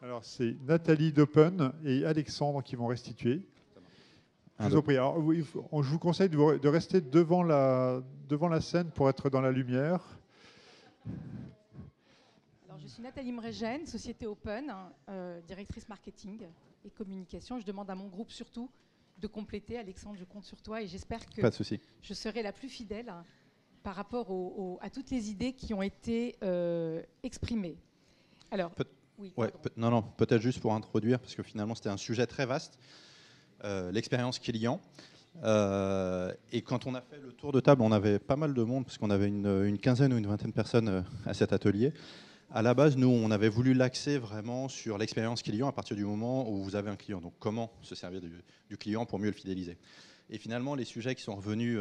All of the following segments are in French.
Alors, c'est Nathalie d'Open et Alexandre qui vont restituer. Je vous en prie. Alors, je vous conseille de rester devant la scène pour être dans la lumière. Alors, je suis Nathalie Mregen, Société Open, directrice marketing et communication. Je demande à mon groupe surtout de compléter. Alexandre, je compte sur toi et j'espère que je serai la plus fidèle par rapport à toutes les idées qui ont été exprimées. Alors, oui, peut-être juste pour introduire, parce que finalement c'était un sujet très vaste, l'expérience client. Et quand on a fait le tour de table, on avait pas mal de monde, parce qu'on avait une quinzaine ou une vingtaine de personnes à cet atelier. À la base, nous, on avait voulu l'axer vraiment sur l'expérience client à partir du moment où vous avez un client. Donc, comment se servir du client pour mieux le fidéliser. Et finalement, les sujets qui sont revenus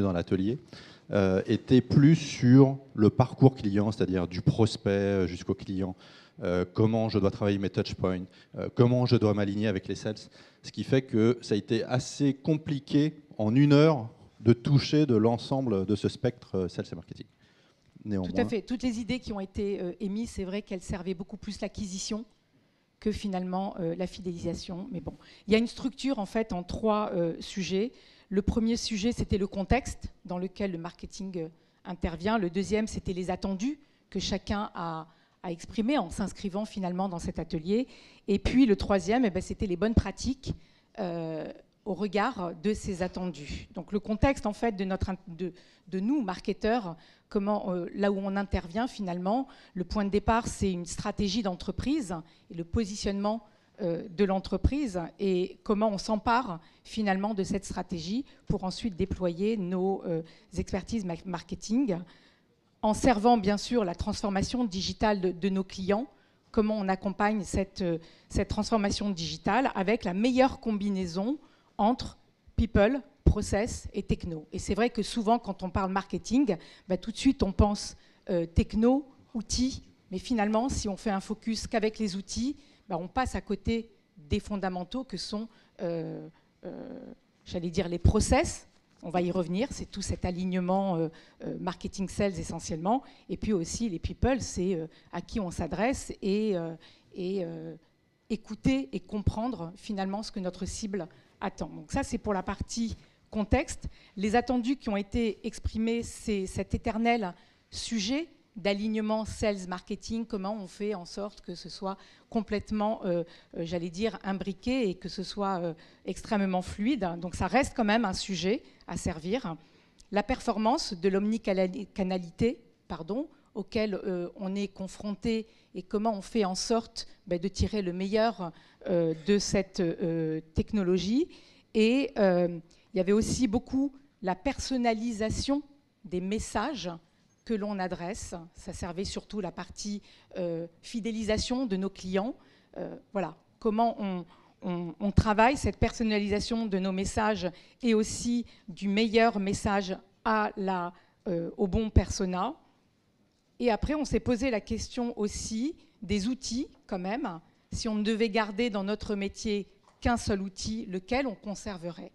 dans l'atelier étaient plus sur le parcours client, c'est-à-dire du prospect jusqu'au client, comment je dois travailler mes touchpoints, comment je dois m'aligner avec les sales. Ce qui fait que ça a été assez compliqué en 1 heure de toucher de l'ensemble de ce spectre sales et marketing. Néanmoins. Tout à fait. Toutes les idées qui ont été émises, c'est vrai qu'elles servaient beaucoup plus l'acquisition que finalement la fidélisation. Mais bon, il y a une structure en fait en 3 sujets. Le premier sujet, c'était le contexte dans lequel le marketing intervient. Le deuxième, c'était les attendus que chacun a exprimés en s'inscrivant finalement dans cet atelier. Et puis le troisième, c'était les bonnes pratiques au regard de ces attendus. Donc le contexte en fait de nous, marketeurs, là où on intervient finalement, le point de départ, c'est une stratégie d'entreprise et le positionnement de l'entreprise et comment on s'empare finalement de cette stratégie pour ensuite déployer nos expertises marketing en servant bien sûr la transformation digitale de nos clients, comment on accompagne cette transformation digitale avec la meilleure combinaison entre people, process et techno. Et c'est vrai que souvent, quand on parle marketing, tout de suite, on pense techno, outils. Mais finalement, si on fait un focus qu'avec les outils, on passe à côté des fondamentaux que sont, j'allais dire, les process. On va y revenir. C'est tout cet alignement marketing sales essentiellement. Et puis aussi, les people, c'est à qui on s'adresse et écouter et comprendre finalement ce que notre cible attend. Donc ça, c'est pour la partie contexte. Les attendus qui ont été exprimés, c'est cet éternel sujet d'alignement sales marketing, comment on fait en sorte que ce soit complètement, j'allais dire, imbriqué et que ce soit extrêmement fluide. Donc ça reste quand même un sujet à servir. La performance de l'omnicanalité, auquel on est confronté et comment on fait en sorte de tirer le meilleur de cette technologie. Et il y avait aussi beaucoup la personnalisation des messages que l'on adresse. Ça servait surtout la partie fidélisation de nos clients. Voilà, comment on travaille cette personnalisation de nos messages et aussi du meilleur message au bon persona. Et après, on s'est posé la question aussi des outils, quand même. Si on ne devait garder dans notre métier qu'un seul outil, lequel on conserverait?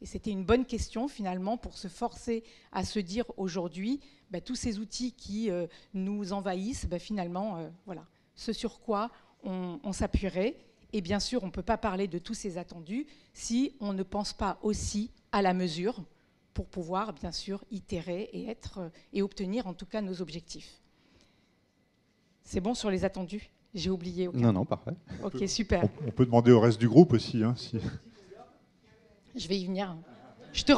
Et c'était une bonne question, finalement, pour se forcer à se dire aujourd'hui, tous ces outils qui nous envahissent, finalement, voilà, ce sur quoi on s'appuierait. Et bien sûr, on ne peut pas parler de tous ces attendus si on ne pense pas aussi à la mesure pour pouvoir, bien sûr, itérer et obtenir, en tout cas, nos objectifs. C'est bon sur les attendus? J'ai oublié aucun. Non, parfait. Ok, super. On peut demander au reste du groupe aussi. Si. Je vais y venir. Je te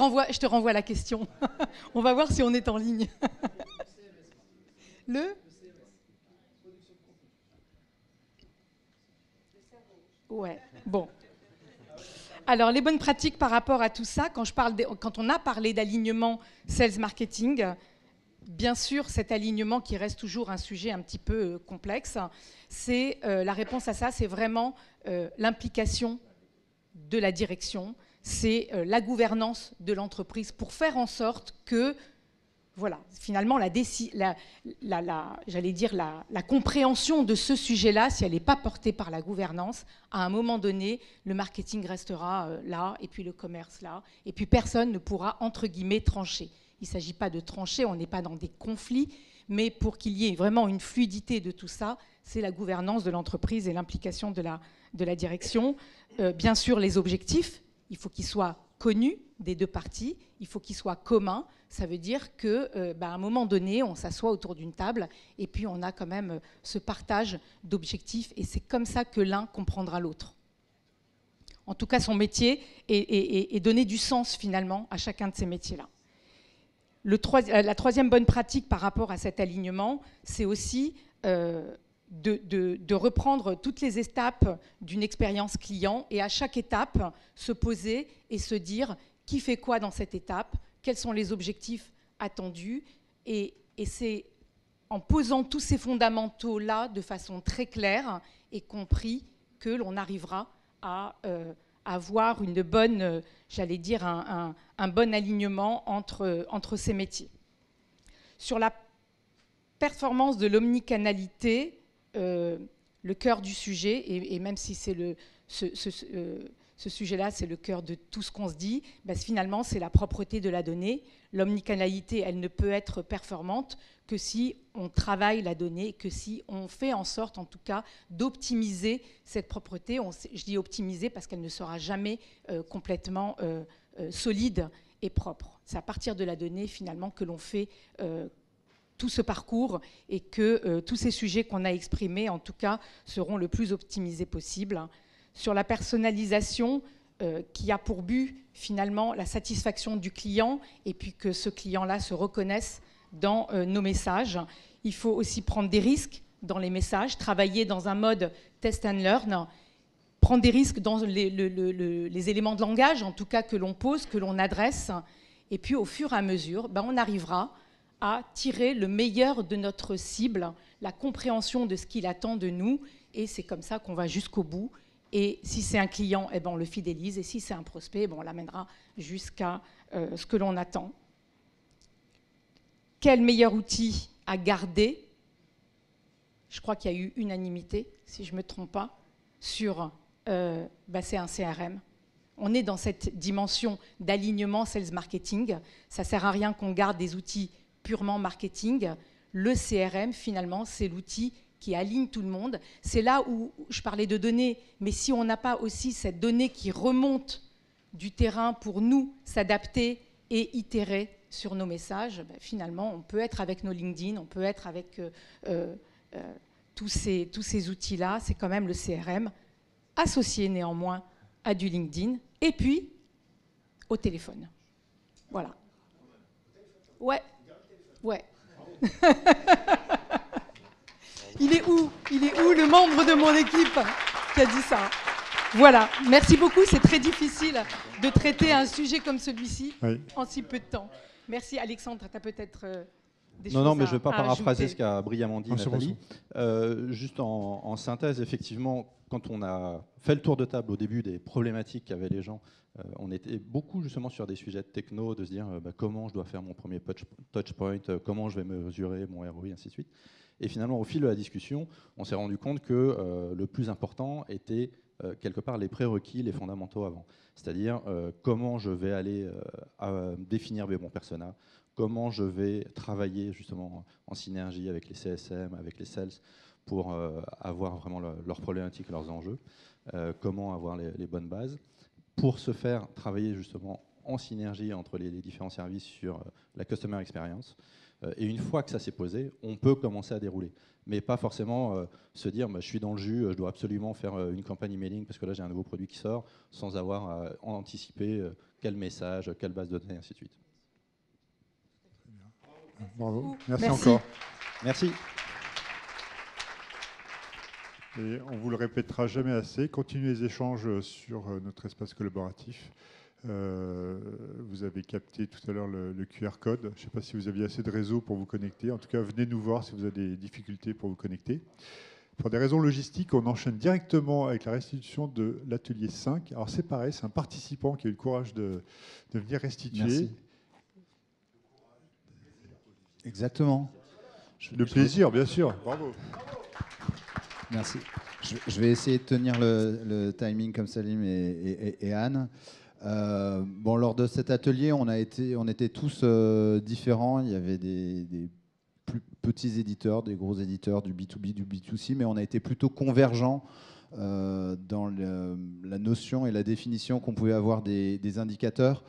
renvoie la question. On va voir si on est en ligne. Ouais, bon. Alors, les bonnes pratiques par rapport à tout ça, quand on a parlé d'alignement sales marketing, bien sûr, cet alignement qui reste toujours un sujet un petit peu complexe, c'est la réponse à ça, c'est vraiment l'implication de la direction, c'est la gouvernance de l'entreprise pour faire en sorte que, voilà, finalement, j'allais dire la compréhension de ce sujet-là, si elle n'est pas portée par la gouvernance, à un moment donné, le marketing restera là, et puis le commerce là, et puis personne ne pourra, entre guillemets, trancher. Il ne s'agit pas de trancher, on n'est pas dans des conflits, mais pour qu'il y ait vraiment une fluidité de tout ça, c'est la gouvernance de l'entreprise et l'implication de la direction. Bien sûr, les objectifs, il faut qu'ils soient connus des deux parties, il faut qu'ils soient communs. Ça veut dire qu'à un moment donné, on s'assoit autour d'une table et puis on a quand même ce partage d'objectifs et c'est comme ça que l'un comprendra l'autre. En tout cas, son métier et donner du sens finalement à chacun de ces métiers-là. La troisième bonne pratique par rapport à cet alignement, c'est aussi de reprendre toutes les étapes d'une expérience client et à chaque étape, se poser et se dire qui fait quoi dans cette étape, quels sont les objectifs attendus. Et c'est en posant tous ces fondamentaux-là de façon très claire et compris que l'on arrivera à avoir une bonne, j'allais dire, un bon alignement entre ces métiers. Sur la performance de l'omnicanalité, le cœur du sujet, et même si c'est ce sujet-là, c'est le cœur de tout ce qu'on se dit, finalement, c'est la propreté de la donnée. L'omnicanalité, elle ne peut être performante que si on travaille la donnée, que si on fait en sorte, en tout cas, d'optimiser cette propreté. Je dis optimiser parce qu'elle ne sera jamais complètement solide et propre. C'est à partir de la donnée, finalement, que l'on fait tout ce parcours et que tous ces sujets qu'on a exprimés, en tout cas, seront le plus optimisés possible. Sur la personnalisation, qui a pour but, finalement, la satisfaction du client et puis que ce client-là se reconnaisse dans nos messages. Il faut aussi prendre des risques dans les messages, travailler dans un mode test and learn, prendre des risques dans les éléments de langage, en tout cas, que l'on pose, que l'on adresse. Et puis, au fur et à mesure, on arrivera à tirer le meilleur de notre cible, la compréhension de ce qu'il attend de nous, et c'est comme ça qu'on va jusqu'au bout. Et si c'est un client, on le fidélise, et si c'est un prospect, on l'amènera jusqu'à ce que l'on attend. Quel meilleur outil à garder? Je crois qu'il y a eu unanimité, si je ne me trompe pas, sur c'est un CRM. On est dans cette dimension d'alignement sales marketing. Ça ne sert à rien qu'on garde des outils purement marketing. Le CRM, finalement, c'est l'outil qui aligne tout le monde. C'est là où je parlais de données, mais si on n'a pas aussi cette donnée qui remonte du terrain pour nous s'adapter et itérer sur nos messages, finalement, on peut être avec nos LinkedIn, on peut être avec tous ces outils-là. C'est quand même le CRM, associé néanmoins à du LinkedIn, et puis au téléphone. Voilà. Ouais. Il est où le membre de mon équipe qui a dit ça? Voilà. Merci beaucoup. C'est très difficile de traiter un sujet comme celui-ci en si peu de temps. Merci Alexandre. Tu as peut-être des choses à ajouter. Non, mais je ne vais pas paraphraser ce qu'a brillamment dit Nathalie. Juste en synthèse, effectivement, quand on a fait le tour de table au début des problématiques qu'avaient les gens, on était beaucoup justement sur des sujets de techno, de se dire comment je dois faire mon premier touchpoint, comment je vais mesurer mon ROI, ainsi de suite. Et finalement, au fil de la discussion, on s'est rendu compte que le plus important était quelque part les prérequis, les fondamentaux avant. C'est-à-dire comment je vais aller définir mes bons personas, comment je vais travailler justement en synergie avec les CSM, avec les sales, pour avoir vraiment leurs problématiques, leurs enjeux, comment avoir les bonnes bases. Pour se faire travailler justement en synergie entre les différents services sur la customer experience. Et une fois que ça s'est posé, on peut commencer à dérouler. Mais pas forcément se dire je suis dans le jus, je dois absolument faire une campagne emailing parce que là j'ai un nouveau produit qui sort, sans avoir à anticiper quel message, quelle base de données, ainsi de suite. Bravo. Merci encore. Merci. Et on vous le répétera jamais assez. Continuez les échanges sur notre espace collaboratif. Vous avez capté tout à l'heure le QR code. Je ne sais pas si vous aviez assez de réseau pour vous connecter. En tout cas, venez nous voir si vous avez des difficultés pour vous connecter. Pour des raisons logistiques, on enchaîne directement avec la restitution de l'atelier 5. Alors c'est pareil, c'est un participant qui a eu le courage de venir restituer. Merci. Exactement. Le plaisir, bien sûr. Bravo. Merci. Je vais essayer de tenir le timing comme Salim et Anne. Lors de cet atelier, on était tous différents. Il y avait des petits éditeurs, des gros éditeurs, du B2B, du B2C, mais on a été plutôt convergents dans la notion et la définition qu'on pouvait avoir des indicateurs.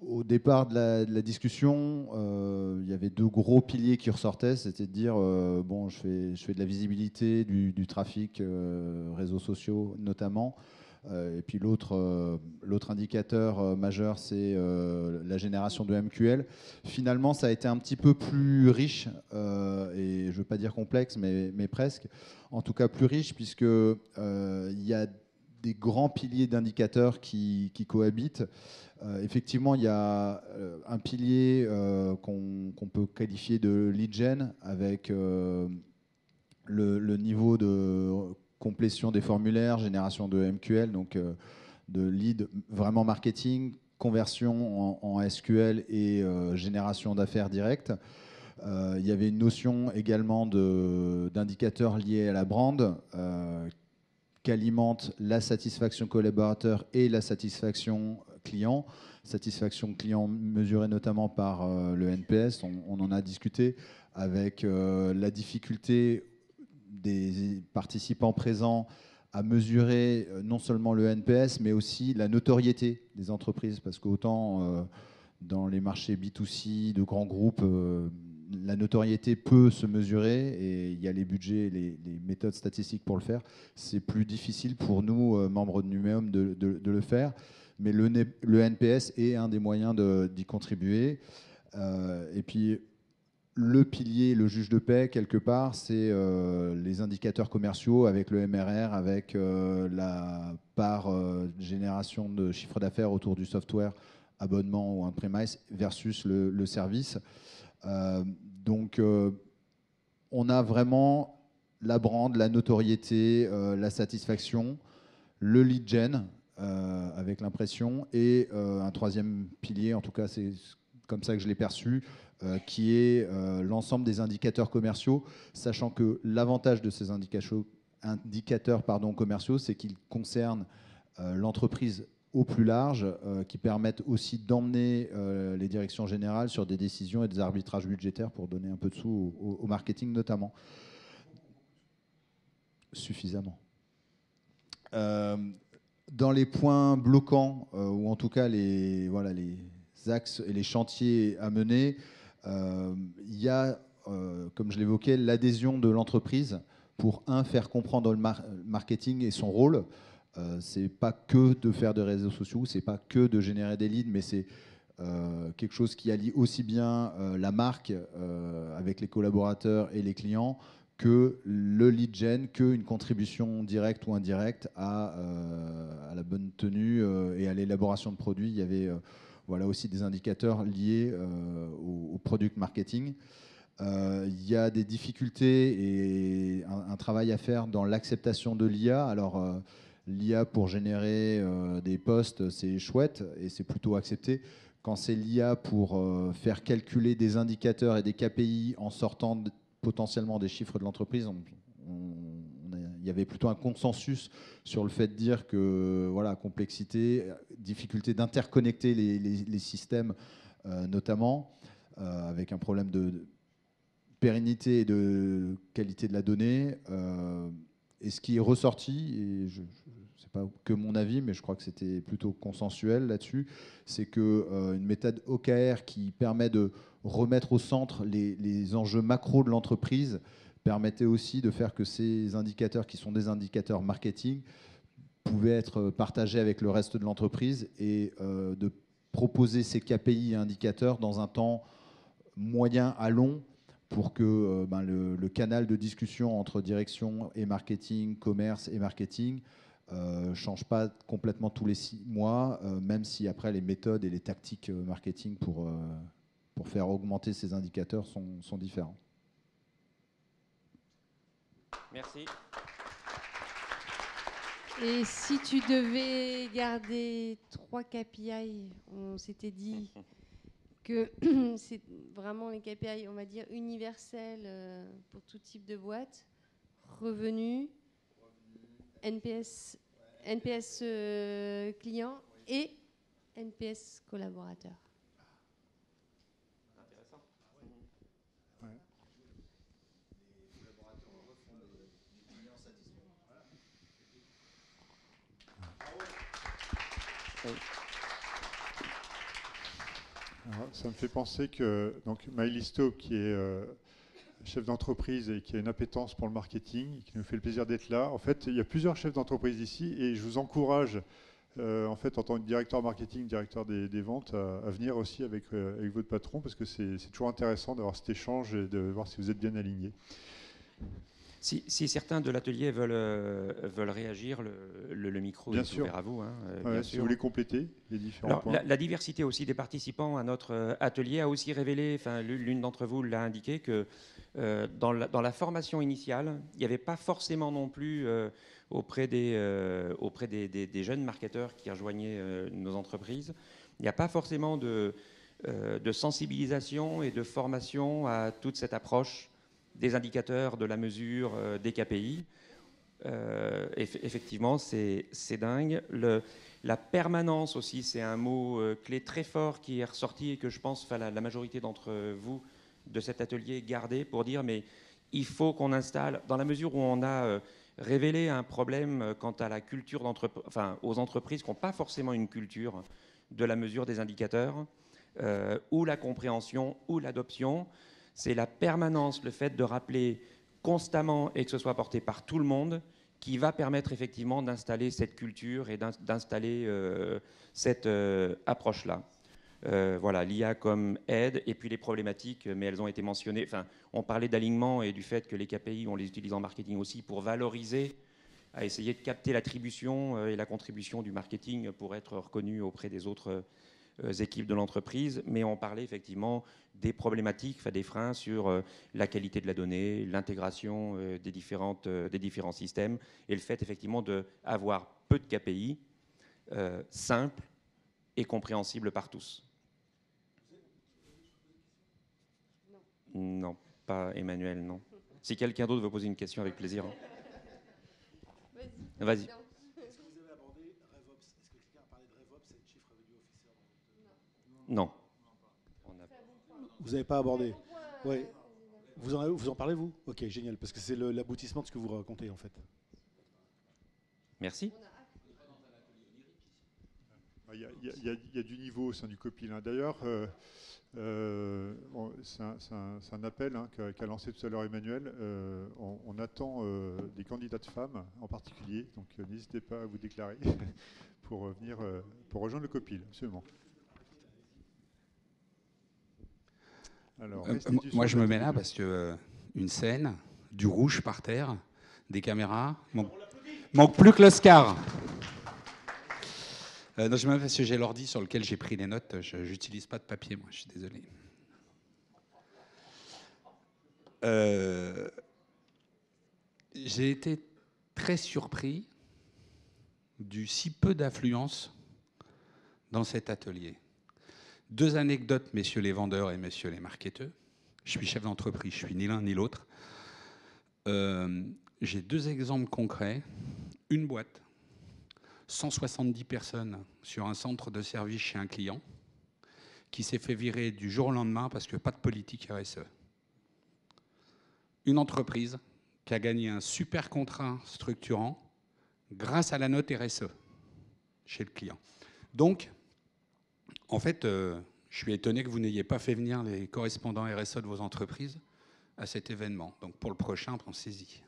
Au départ de la discussion, il y avait 2 gros piliers qui ressortaient, c'était de dire bon, je fais de la visibilité, du trafic, réseaux sociaux notamment. Et puis l'autre indicateur majeur, c'est la génération de MQL. Finalement, ça a été un petit peu plus riche, et je ne veux pas dire complexe, mais presque. En tout cas plus riche, puisque il y a des grands piliers d'indicateurs qui cohabitent. Effectivement, il y a un pilier qu'on peut qualifier de lead gen, avec le niveau de complétion des formulaires, génération de MQL, donc de lead vraiment marketing, conversion en SQL et génération d'affaires directes. Il y avait une notion également d'indicateurs liés à la brand qu'alimente la satisfaction collaborateur et la satisfaction client. Satisfaction client mesurée notamment par le NPS, on en a discuté, avec la difficulté des participants présents à mesurer non seulement le NPS, mais aussi la notoriété des entreprises, parce qu'autant dans les marchés B2C de grands groupes, la notoriété peut se mesurer et il y a les budgets, les méthodes statistiques pour le faire. C'est plus difficile pour nous, membres de Numéum, de le faire, mais le NPS est un des moyens d'y contribuer. Et puis, le pilier, le juge de paix, quelque part, c'est les indicateurs commerciaux avec le MRR, avec la part génération de chiffre d'affaires autour du software, abonnement ou on-premise versus le service. Donc, on a vraiment la brand, la notoriété, la satisfaction, le lead gen avec l'impression et un troisième pilier, en tout cas c'est comme ça que je l'ai perçu, qui est l'ensemble des indicateurs commerciaux, sachant que l'avantage de ces indicateurs commerciaux, c'est qu'ils concernent l'entreprise au plus large, qui permettent aussi d'emmener les directions générales sur des décisions et des arbitrages budgétaires pour donner un peu de sous au marketing notamment. Suffisamment. Dans les points bloquants, ou en tout cas les axes et les chantiers à mener, il y a, comme je l'évoquais, l'adhésion de l'entreprise pour, faire comprendre le marketing et son rôle. C'est pas que de faire des réseaux sociaux, c'est pas que de générer des leads, mais c'est quelque chose qui allie aussi bien la marque avec les collaborateurs et les clients que le lead gen, qu'une contribution directe ou indirecte à la bonne tenue et à l'élaboration de produits. Il y avait aussi des indicateurs liés au product marketing. Il y a des difficultés et un travail à faire dans l'acceptation de l'IA. Alors, l'IA pour générer des posts, c'est chouette et c'est plutôt accepté. Quand c'est l'IA pour faire calculer des indicateurs et des KPI en sortant potentiellement des chiffres de l'entreprise, il y avait plutôt un consensus sur le fait de dire que complexité, difficulté d'interconnecter les systèmes, notamment, avec un problème de pérennité et de qualité de la donnée. Et ce qui est ressorti, et c'est pas que mon avis, mais je crois que c'était plutôt consensuel là-dessus, c'est qu'une méthode OKR qui permet de remettre au centre les enjeux macro de l'entreprise permettait aussi de faire que ces indicateurs, qui sont des indicateurs marketing, pouvaient être partagés avec le reste de l'entreprise et de proposer ces KPI et indicateurs dans un temps moyen à long pour que le canal de discussion entre direction et marketing, commerce et marketing change pas complètement tous les 6 mois, même si après les méthodes et les tactiques marketing pour faire augmenter ces indicateurs sont différents. Merci. Et si tu devais garder 3 KPI, on s'était dit que c'est vraiment les KPI, on va dire, universels pour tout type de boîte. Revenus, NPS client et NPS collaborateur. Intéressant. Ouais. Alors, ça me fait penser que donc Maëlys Taube, qui est chef d'entreprise et qui a une appétence pour le marketing, qui nous fait le plaisir d'être là. En fait, il y a plusieurs chefs d'entreprise ici et je vous encourage, en fait, en tant que directeur marketing, directeur des ventes, à venir aussi avec votre patron parce que c'est toujours intéressant d'avoir cet échange et de voir si vous êtes bien alignés. Si certains de l'atelier veulent réagir, le micro bien est sûr. ouvert à vous. Hein, bien sûr. Si vous voulez compléter les différents Alors, points. La diversité aussi des participants à notre atelier a aussi révélé, enfin l'une d'entre vous l'a indiqué, que dans la formation initiale, il n'y avait pas forcément non plus auprès des jeunes marketeurs qui rejoignaient nos entreprises, il n'y a pas forcément de sensibilisation et de formation à toute cette approche des indicateurs, de la mesure, des KPI. Effectivement, c'est dingue. La permanence aussi, c'est un mot clé très fort qui est ressorti et que je pense la majorité d'entre vous de cet atelier garder pour dire mais il faut qu'on installe, dans la mesure où on a révélé un problème quant à la culture aux entreprises qui n'ont pas forcément une culture de la mesure des indicateurs, ou la compréhension ou l'adoption. C'est la permanence, le fait de rappeler constamment et que ce soit porté par tout le monde qui va permettre effectivement d'installer cette culture et d'installer cette approche-là. Voilà, l'IA comme aide et puis les problématiques, mais elles ont été mentionnées. Enfin, on parlait d'alignement et du fait que les KPI, on les utilise en marketing aussi pour valoriser, à essayer de capter l'attribution et la contribution du marketing pour être reconnu auprès des autres équipes de l'entreprise, mais on parlait effectivement des problématiques, des freins sur la qualité de la donnée, l'intégration des différents systèmes et le fait effectivement d'avoir peu de KPI simples et compréhensibles par tous. Non, pas Emmanuel, non. Si quelqu'un d'autre veut poser une question, avec plaisir. Vas-y. Non. Vous n'avez pas abordé. Ouais. Vous en parlez, vous? Ok, génial, parce que c'est l'aboutissement de ce que vous racontez, en fait. Merci. Il y a du niveau au sein du COPIL. D'ailleurs, c'est un appel qu'a lancé tout à l'heure Emmanuel. On attend des candidates femmes en particulier, donc n'hésitez pas à vous déclarer pour venir pour rejoindre le COPIL, absolument. Alors, moi, je me mets là parce que une scène, du rouge par terre, des caméras, manque plus que l'Oscar. Non, je me mets parce que j'ai l'ordi sur lequel j'ai pris les notes. Je n'utilise pas de papier, moi, je suis désolé. J'ai été très surpris du si peu d'affluence dans cet atelier. 2 anecdotes, messieurs les vendeurs et messieurs les marketeurs. Je suis chef d'entreprise, je suis ni l'un ni l'autre. J'ai 2 exemples concrets. Une boîte, 170 personnes sur un centre de service chez un client qui s'est fait virer du jour au lendemain parce que pas de politique RSE. Une entreprise qui a gagné un super contrat structurant grâce à la note RSE chez le client. Donc, en fait, je suis étonné que vous n'ayez pas fait venir les correspondants RSE de vos entreprises à cet événement. Donc, pour le prochain, pensez-y.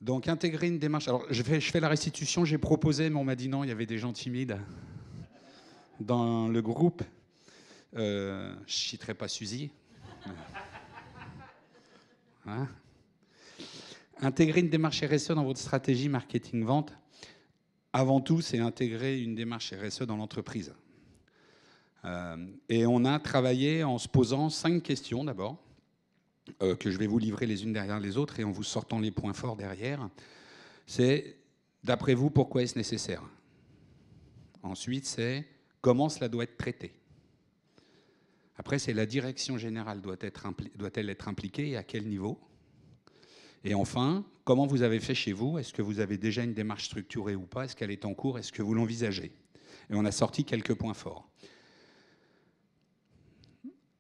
Donc, intégrer une démarche. Alors, je fais la restitution. J'ai proposé, mais on m'a dit non, il y avait des gens timides dans le groupe. Je ne citerai pas Suzy. Hein? Intégrer une démarche RSE dans votre stratégie marketing-vente. Avant tout, c'est intégrer une démarche RSE dans l'entreprise. Et on a travaillé en se posant 5 questions d'abord, que je vais vous livrer les unes derrière les autres et en vous sortant les points forts derrière. C'est, d'après vous, pourquoi est-ce nécessaire? Ensuite, c'est comment cela doit être traité. Après, c'est la direction générale doit-elle être impliquée et à quel niveau? Et enfin, comment vous avez fait chez vous? Est-ce que vous avez déjà une démarche structurée ou pas? Est-ce qu'elle est en cours? Est-ce que vous l'envisagez? Et on a sorti quelques points forts.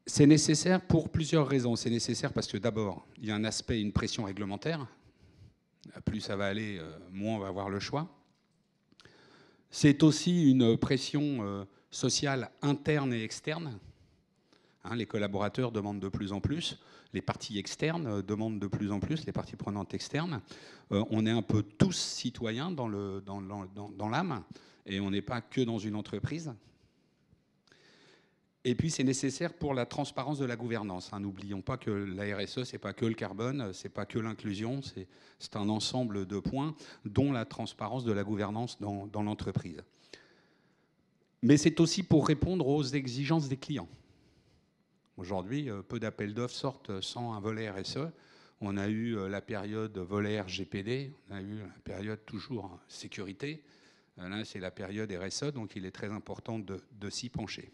C'est nécessaire pour plusieurs raisons. C'est nécessaire parce que d'abord, il y a un aspect, une pression réglementaire. Plus ça va aller, moins on va avoir le choix. C'est aussi une pression sociale interne et externe. Hein, les collaborateurs demandent de plus en plus, les parties externes demandent de plus en plus, les parties prenantes externes. On est un peu tous citoyens dans l'âme, et on n'est pas que dans une entreprise. Et puis c'est nécessaire pour la transparence de la gouvernance. Hein. N'oublions pas que la RSE, ce n'est pas que le carbone, ce n'est pas que l'inclusion, c'est un ensemble de points, dont la transparence de la gouvernance dans l'entreprise. Mais c'est aussi pour répondre aux exigences des clients. Aujourd'hui, peu d'appels d'offres sortent sans un volet RSE. On a eu la période volet RGPD, on a eu la période toujours sécurité. Là, c'est la période RSE, donc il est très important de s'y pencher.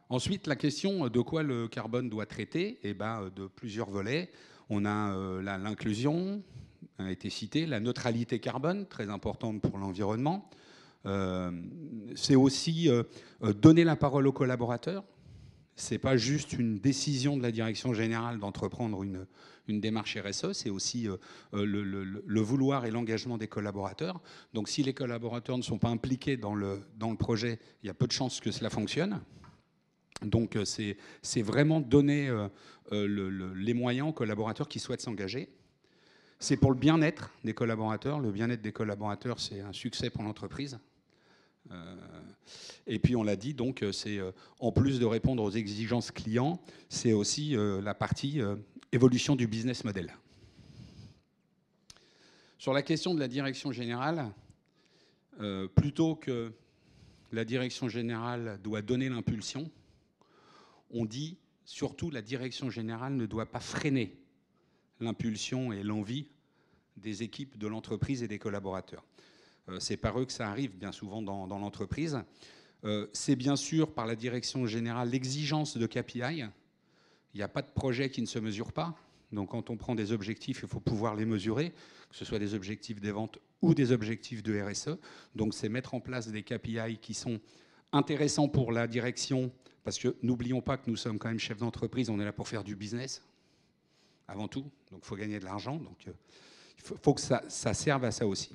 Ensuite, la question de quoi le carbone doit traiter, eh ben, de plusieurs volets. On a l'inclusion, a été cité, la neutralité carbone, très importante pour l'environnement. C'est aussi donner la parole aux collaborateurs. Ce n'est pas juste une décision de la direction générale d'entreprendre une démarche RSE, c'est aussi le vouloir et l'engagement des collaborateurs. Donc si les collaborateurs ne sont pas impliqués dans le projet, il y a peu de chances que cela fonctionne. Donc c'est vraiment donner les moyens aux collaborateurs qui souhaitent s'engager. C'est pour le bien-être des collaborateurs. Le bien-être des collaborateurs, c'est un succès pour l'entreprise. Et puis on l'a dit, donc c'est en plus de répondre aux exigences clients, c'est aussi la partie évolution du business model. Sur la question de la direction générale, plutôt que la direction générale doit donner l'impulsion, on dit surtout la direction générale ne doit pas freiner l'impulsion et l'envie des équipes de l'entreprise et des collaborateurs. C'est par eux que ça arrive bien souvent dans l'entreprise. C'est bien sûr par la direction générale l'exigence de KPI. Il n'y a pas de projet qui ne se mesure pas. Donc quand on prend des objectifs, il faut pouvoir les mesurer, que ce soit des objectifs des ventes ou des objectifs de RSE. Donc c'est mettre en place des KPI qui sont intéressants pour la direction, parce que n'oublions pas que nous sommes quand même chefs d'entreprise, on est là pour faire du business, avant tout. Donc il faut gagner de l'argent. Donc il faut que ça serve à ça aussi.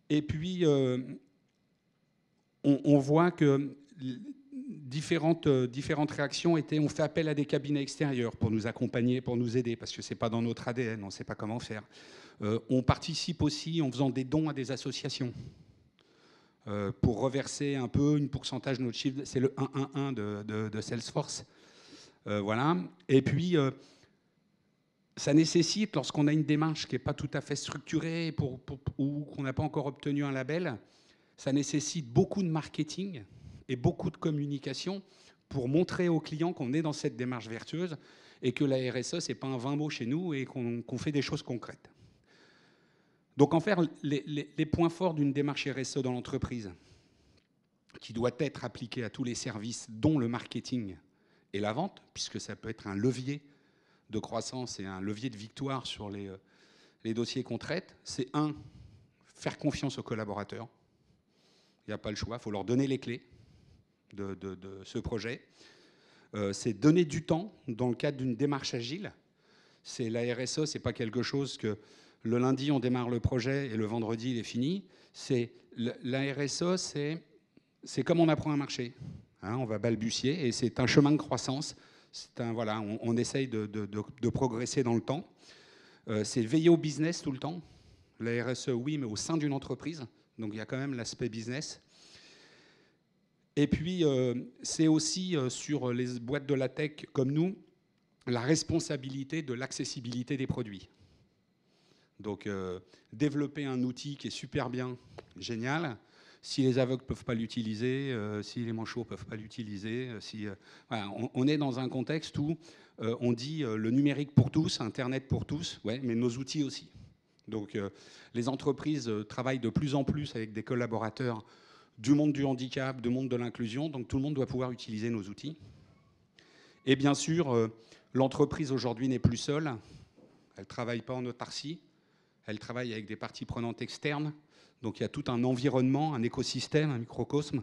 Et puis, on voit que différentes réactions étaient, on fait appel à des cabinets extérieurs pour nous accompagner, pour nous aider, parce que ce n'est pas dans notre ADN, on ne sait pas comment faire. On participe aussi en faisant des dons à des associations pour reverser un peu une pourcentage de notre chiffre. C'est le 1-1-1 de Salesforce. Voilà. Et puis, ça nécessite, lorsqu'on a une démarche qui n'est pas tout à fait structurée ou qu'on n'a pas encore obtenu un label, ça nécessite beaucoup de marketing et beaucoup de communication pour montrer aux clients qu'on est dans cette démarche vertueuse et que la RSE, ce n'est pas un vain mot chez nous et qu'on fait des choses concrètes. Donc, en faire les points forts d'une démarche RSE dans l'entreprise, qui doit être appliquée à tous les services, dont le marketing et la vente, puisque ça peut être un levier de croissance et un levier de victoire sur les dossiers qu'on traite, c'est faire confiance aux collaborateurs. Il n'y a pas le choix, il faut leur donner les clés de ce projet. C'est donner du temps dans le cadre d'une démarche agile. C'est la RSE, ce n'est pas quelque chose que le lundi on démarre le projet et le vendredi il est fini. La RSE, c'est comme on apprend un marché. Hein, on va balbutier et c'est un chemin de croissance. Voilà, on essaye de progresser dans le temps. C'est veiller au business tout le temps. La RSE, oui, mais au sein d'une entreprise. Donc il y a quand même l'aspect business. Et puis, c'est aussi sur les boîtes de la tech comme nous, la responsabilité de l'accessibilité des produits. Donc, développer un outil qui est super bien, génial. Si les aveugles ne peuvent pas l'utiliser, si les manchots ne peuvent pas l'utiliser, voilà, on est dans un contexte où on dit le numérique pour tous, Internet pour tous, ouais, mais nos outils aussi. Donc les entreprises travaillent de plus en plus avec des collaborateurs du monde du handicap, du monde de l'inclusion, donc tout le monde doit pouvoir utiliser nos outils. Et bien sûr, l'entreprise aujourd'hui n'est plus seule, elle ne travaille pas en autarcie, elle travaille avec des parties prenantes externes. Donc il y a tout un environnement, un écosystème, un microcosme.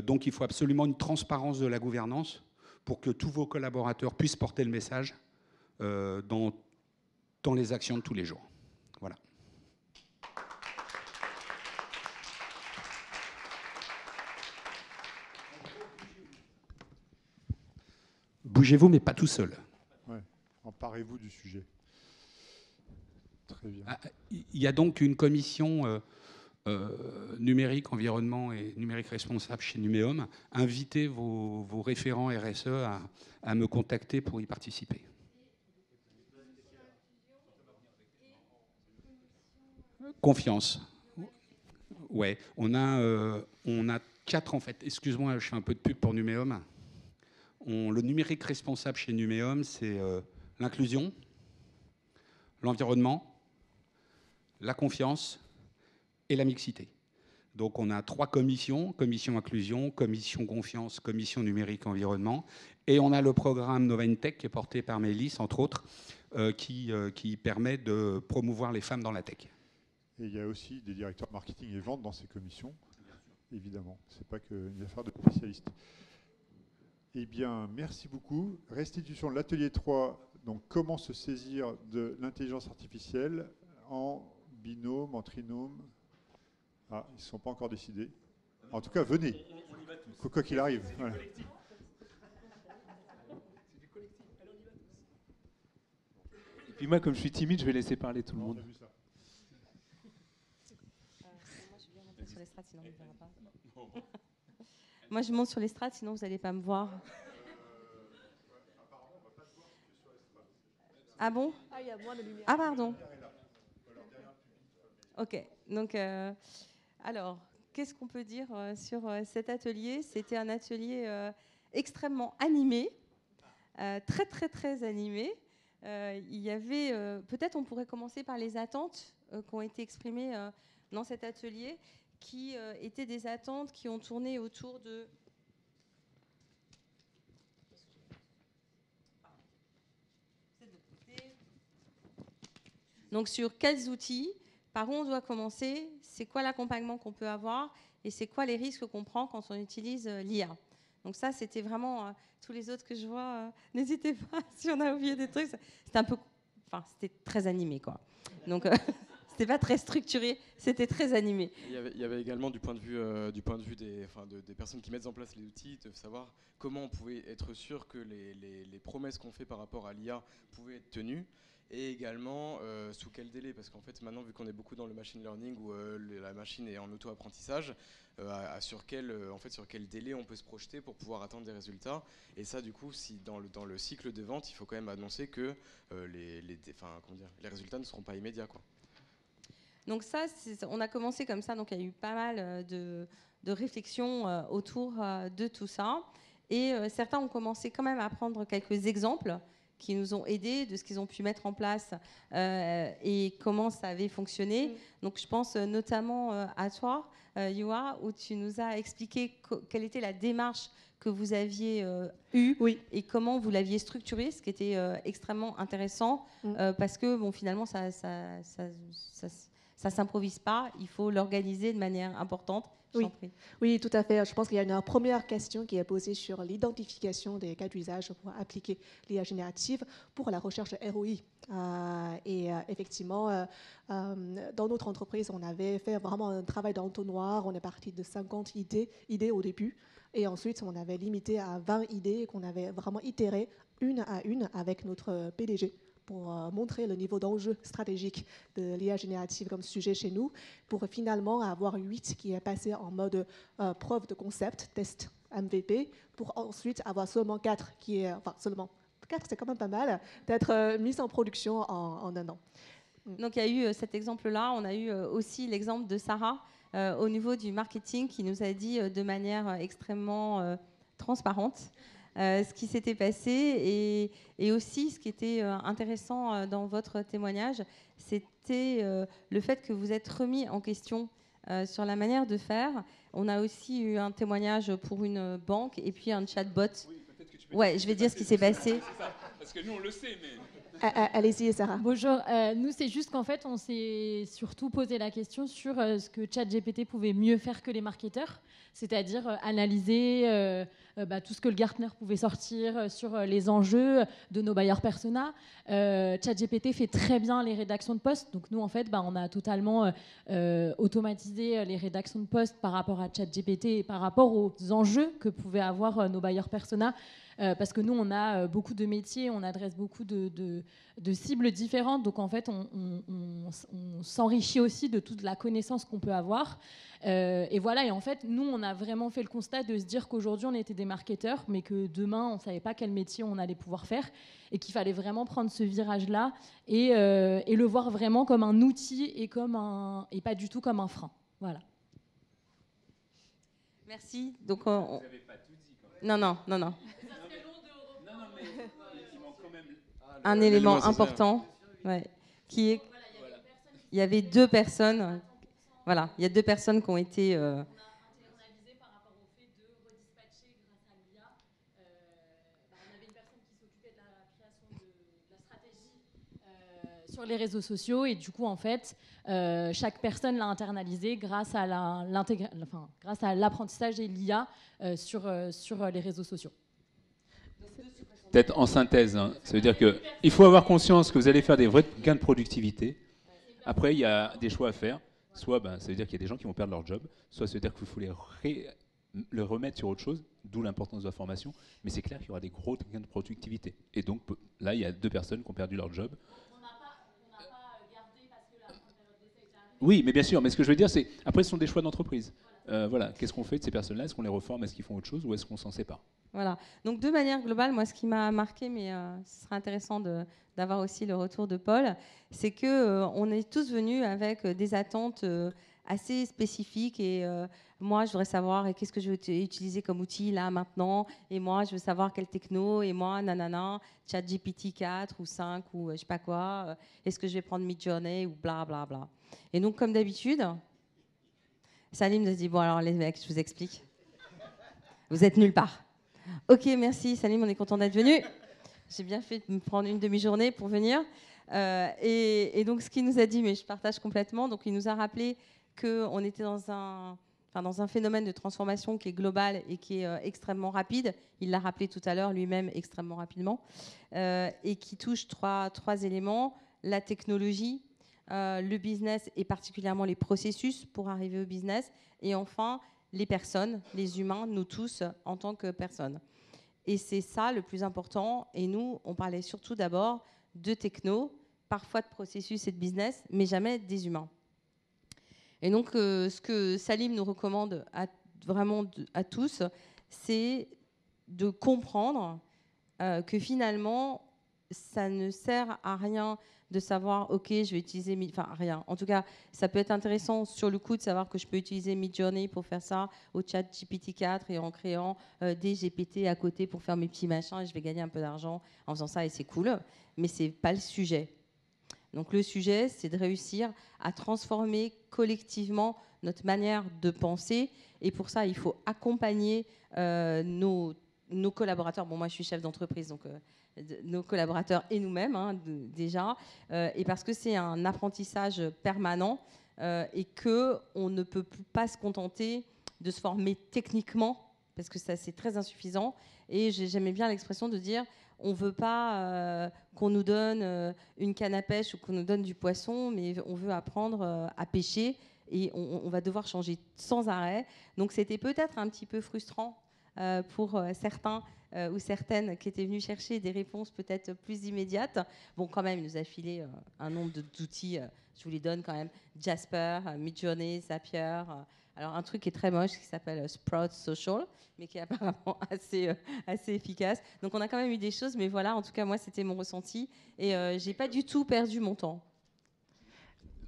Donc il faut absolument une transparence de la gouvernance pour que tous vos collaborateurs puissent porter le message dans les actions de tous les jours. Voilà. bougez-vous, mais pas tout seul. Ouais. Emparez-vous du sujet. Très bien. Il y a donc une commission numérique, environnement et numérique responsable chez Numéum. Invitez vos référents RSE à me contacter pour y participer. Confiance. Ouais, on a 4 en fait. Excuse-moi, je fais un peu de pub pour Numéum. Le numérique responsable chez Numéum, c'est l'inclusion, l'environnement, la confiance et la mixité. Donc on a 3 commissions, commission inclusion, commission confiance, commission numérique environnement, et on a le programme Novantech qui est porté par Mélis, entre autres, qui permet de promouvoir les femmes dans la tech. Et il y a aussi des directeurs marketing et vente dans ces commissions, évidemment. Ce n'est pas qu'une affaire de spécialistes. Eh bien, merci beaucoup. Restitution de l'atelier 3, donc comment se saisir de l'intelligence artificielle en binôme, en trinôme. Ah, ils ne sont pas encore décidés. En tout cas, venez, quoi qu'il arrive. Voilà. Et puis moi, comme je suis timide, je vais laisser parler tout le monde. Moi, je monte sur l'estrade, sinon vous n'allez pas me voir. Ah bon? Ah, il y a moins de lumière. Ah, pardon. Ok. Donc, alors, qu'est-ce qu'on peut dire sur cet atelier? C'était un atelier extrêmement animé, très, très, très animé. Il y avait, peut-être on pourrait commencer par les attentes qui ont été exprimées dans cet atelier, qui étaient des attentes qui ont tourné autour de... Donc sur quels outils, par où on doit commencer, c'est quoi l'accompagnement qu'on peut avoir et c'est quoi les risques qu'on prend quand on utilise l'IA. Donc ça, c'était vraiment... tous les autres que je vois, n'hésitez pas si on a oublié des trucs. C'était un peu... Enfin, c'était très animé, quoi. Donc... C'était pas très structuré, c'était très animé. Il y avait également du point de vue des personnes qui mettent en place les outils, de savoir comment on pouvait être sûr que les promesses qu'on fait par rapport à l'IA pouvaient être tenues, et également sous quel délai, parce qu'en fait maintenant, vu qu'on est beaucoup dans le machine learning où la machine est en auto-apprentissage, sur quel délai on peut se projeter pour pouvoir atteindre des résultats. Et ça, du coup, si dans le cycle de vente, il faut quand même annoncer que les résultats ne seront pas immédiats, quoi. Donc ça, on a commencé comme ça, donc il y a eu pas mal de réflexions autour de tout ça. Et certains ont commencé quand même à prendre quelques exemples qui nous ont aidés de ce qu'ils ont pu mettre en place et comment ça avait fonctionné. Donc je pense notamment à toi, Yuhua, où tu nous as expliqué quelle était la démarche que vous aviez eue et comment vous l'aviez structurée, ce qui était extrêmement intéressant parce que bon, finalement, ça ne s'improvise pas, il faut l'organiser de manière importante. Oui, tout à fait. Je pense qu'il y a une première question qui est posée sur l'identification des cas d'usage pour appliquer l'IA générative pour la recherche ROI. Effectivement, dans notre entreprise, on avait fait vraiment un travail d'entonnoir. On est parti de 50 idées au début. Et ensuite, on avait limité à 20 idées qu'on avait vraiment itéré une à une avec notre PDG. Pour montrer le niveau d'enjeu stratégique de l'IA générative comme sujet chez nous, pour finalement avoir 8 qui est passé en mode preuve de concept, test MVP, pour ensuite avoir seulement 4 qui est, enfin seulement 4 c'est quand même pas mal, d'être mis en production en un an. Donc il y a eu cet exemple-là, on a eu aussi l'exemple de Sarah au niveau du marketing qui nous a dit de manière extrêmement transparente ce qui s'était passé et aussi ce qui était intéressant dans votre témoignage, c'était le fait que vous êtes remis en question sur la manière de faire. On a aussi eu un témoignage pour une banque et puis un chatbot. Oui, peut-être que tu peux je vais dire ce qui s'est passé. Ça, parce que nous, on le sait, mais... Allez-y, Sarah. Bonjour. Nous, c'est juste qu'en fait, on s'est surtout posé la question sur ce que ChatGPT pouvait mieux faire que les marketeurs, c'est-à-dire analyser tout ce que le Gartner pouvait sortir sur les enjeux de nos buyers persona. ChatGPT fait très bien les rédactions de posts. Donc nous, en fait, on a totalement automatisé les rédactions de posts par rapport à ChatGPT et par rapport aux enjeux que pouvaient avoir nos buyers persona. parce que nous, on a beaucoup de métiers, on adresse beaucoup de cibles différentes, donc en fait, on s'enrichit aussi de toute la connaissance qu'on peut avoir. Et voilà, et en fait, nous, on a vraiment fait le constat de se dire qu'aujourd'hui, on était des marketeurs, mais que demain, on ne savait pas quel métier on allait pouvoir faire, et qu'il fallait vraiment prendre ce virage-là et le voir vraiment comme un outil et pas du tout comme un frein. Voilà. Merci. Donc, vous n'avez pas tout dit, quand même. Non. Un élément important, ouais, qui est, il y avait 2 personnes. Voilà, il y a 2 personnes qui ont été. On a internalisé par rapport au fait de redispatcher grâce à l'IA. On avait une personne qui s'occupait de la création de la stratégie sur les réseaux sociaux, et du coup, en fait, chaque personne l'a internalisé grâce à l'apprentissage et l'IA sur les réseaux sociaux. Peut-être en synthèse, hein. Ça veut dire qu'il faut avoir conscience que vous allez faire des vrais gains de productivité. Après, il y a des choix à faire. Soit ça veut dire qu'il y a des gens qui vont perdre leur job, soit ça veut dire qu'il faut le remettre sur autre chose, d'où l'importance de la formation. Mais c'est clair qu'il y aura des gros gains de productivité. Et donc là, il y a 2 personnes qui ont perdu leur job. On n'a pas gardé parce que la période d'essai était arrivée. Oui, mais bien sûr. Mais ce que je veux dire, c'est après, ce sont des choix d'entreprise. Voilà. Qu'est-ce qu'on fait de ces personnes-là? Est-ce qu'on les reforme? Est-ce qu'ils font autre chose? Ou est-ce qu'on s'en sépare? Voilà. Donc, de manière globale, moi, ce qui m'a marqué, mais ce sera intéressant d'avoir aussi le retour de Paul, c'est qu'on est tous venus avec des attentes assez spécifiques. Et moi, je voudrais savoir qu'est-ce que je vais utiliser comme outil là, maintenant. Et moi, je veux savoir quelle techno. Et moi, nanana, ChatGPT 4 ou 5 ou je ne sais pas quoi. Est-ce que je vais prendre Midjourney ou bla bla bla. Et donc, comme d'habitude, Salim nous a dit, bon, alors les mecs, je vous explique. Vous êtes nulle part. Ok, merci Salim, on est content d'être venu. J'ai bien fait de me prendre une demi-journée pour venir. Et donc, ce qu'il nous a dit, mais je partage complètement, donc il nous a rappelé qu'on était dans un phénomène de transformation qui est global et qui est extrêmement rapide. Il l'a rappelé tout à l'heure lui-même extrêmement rapidement, et qui touche trois éléments: la technologie, le business et particulièrement les processus pour arriver au business, et enfin les personnes, les humains, nous tous en tant que personnes. Et c'est ça le plus important. Et nous, on parlait surtout d'abord de techno, parfois de processus et de business, mais jamais des humains. Et donc, ce que Salim nous recommande à tous, c'est de comprendre que finalement, ça ne sert à rien de savoir, OK, je vais utiliser... Enfin, rien. En tout cas, ça peut être intéressant sur le coup de savoir que je peux utiliser Midjourney pour faire ça, au chat GPT-4 et en créant des GPT à côté pour faire mes petits machins, et je vais gagner un peu d'argent en faisant ça, et c'est cool. Mais ce n'est pas le sujet. Donc le sujet, c'est de réussir à transformer collectivement notre manière de penser. Et pour ça, il faut accompagner nos collaborateurs. Bon, moi, je suis chef d'entreprise, donc... nos collaborateurs et nous-mêmes déjà, et parce que c'est un apprentissage permanent et qu'on ne peut pas se contenter de se former techniquement, parce que ça c'est très insuffisant. Et j'aimais bien l'expression de dire on ne veut pas qu'on nous donne une canne à pêche ou qu'on nous donne du poisson, mais on veut apprendre à pêcher, et on va devoir changer sans arrêt. Donc c'était peut-être un petit peu frustrant pour certains ou certaines qui étaient venus chercher des réponses peut-être plus immédiates. Bon, quand même, il nous a filé un nombre d'outils, je vous les donne quand même: Jasper, Midjourney, Zapier. Alors, un truc qui est très moche qui s'appelle Sprout Social, mais qui est apparemment assez efficace. Donc, on a quand même eu des choses, mais voilà, en tout cas, moi, c'était mon ressenti. Et je n'ai pas du tout perdu mon temps.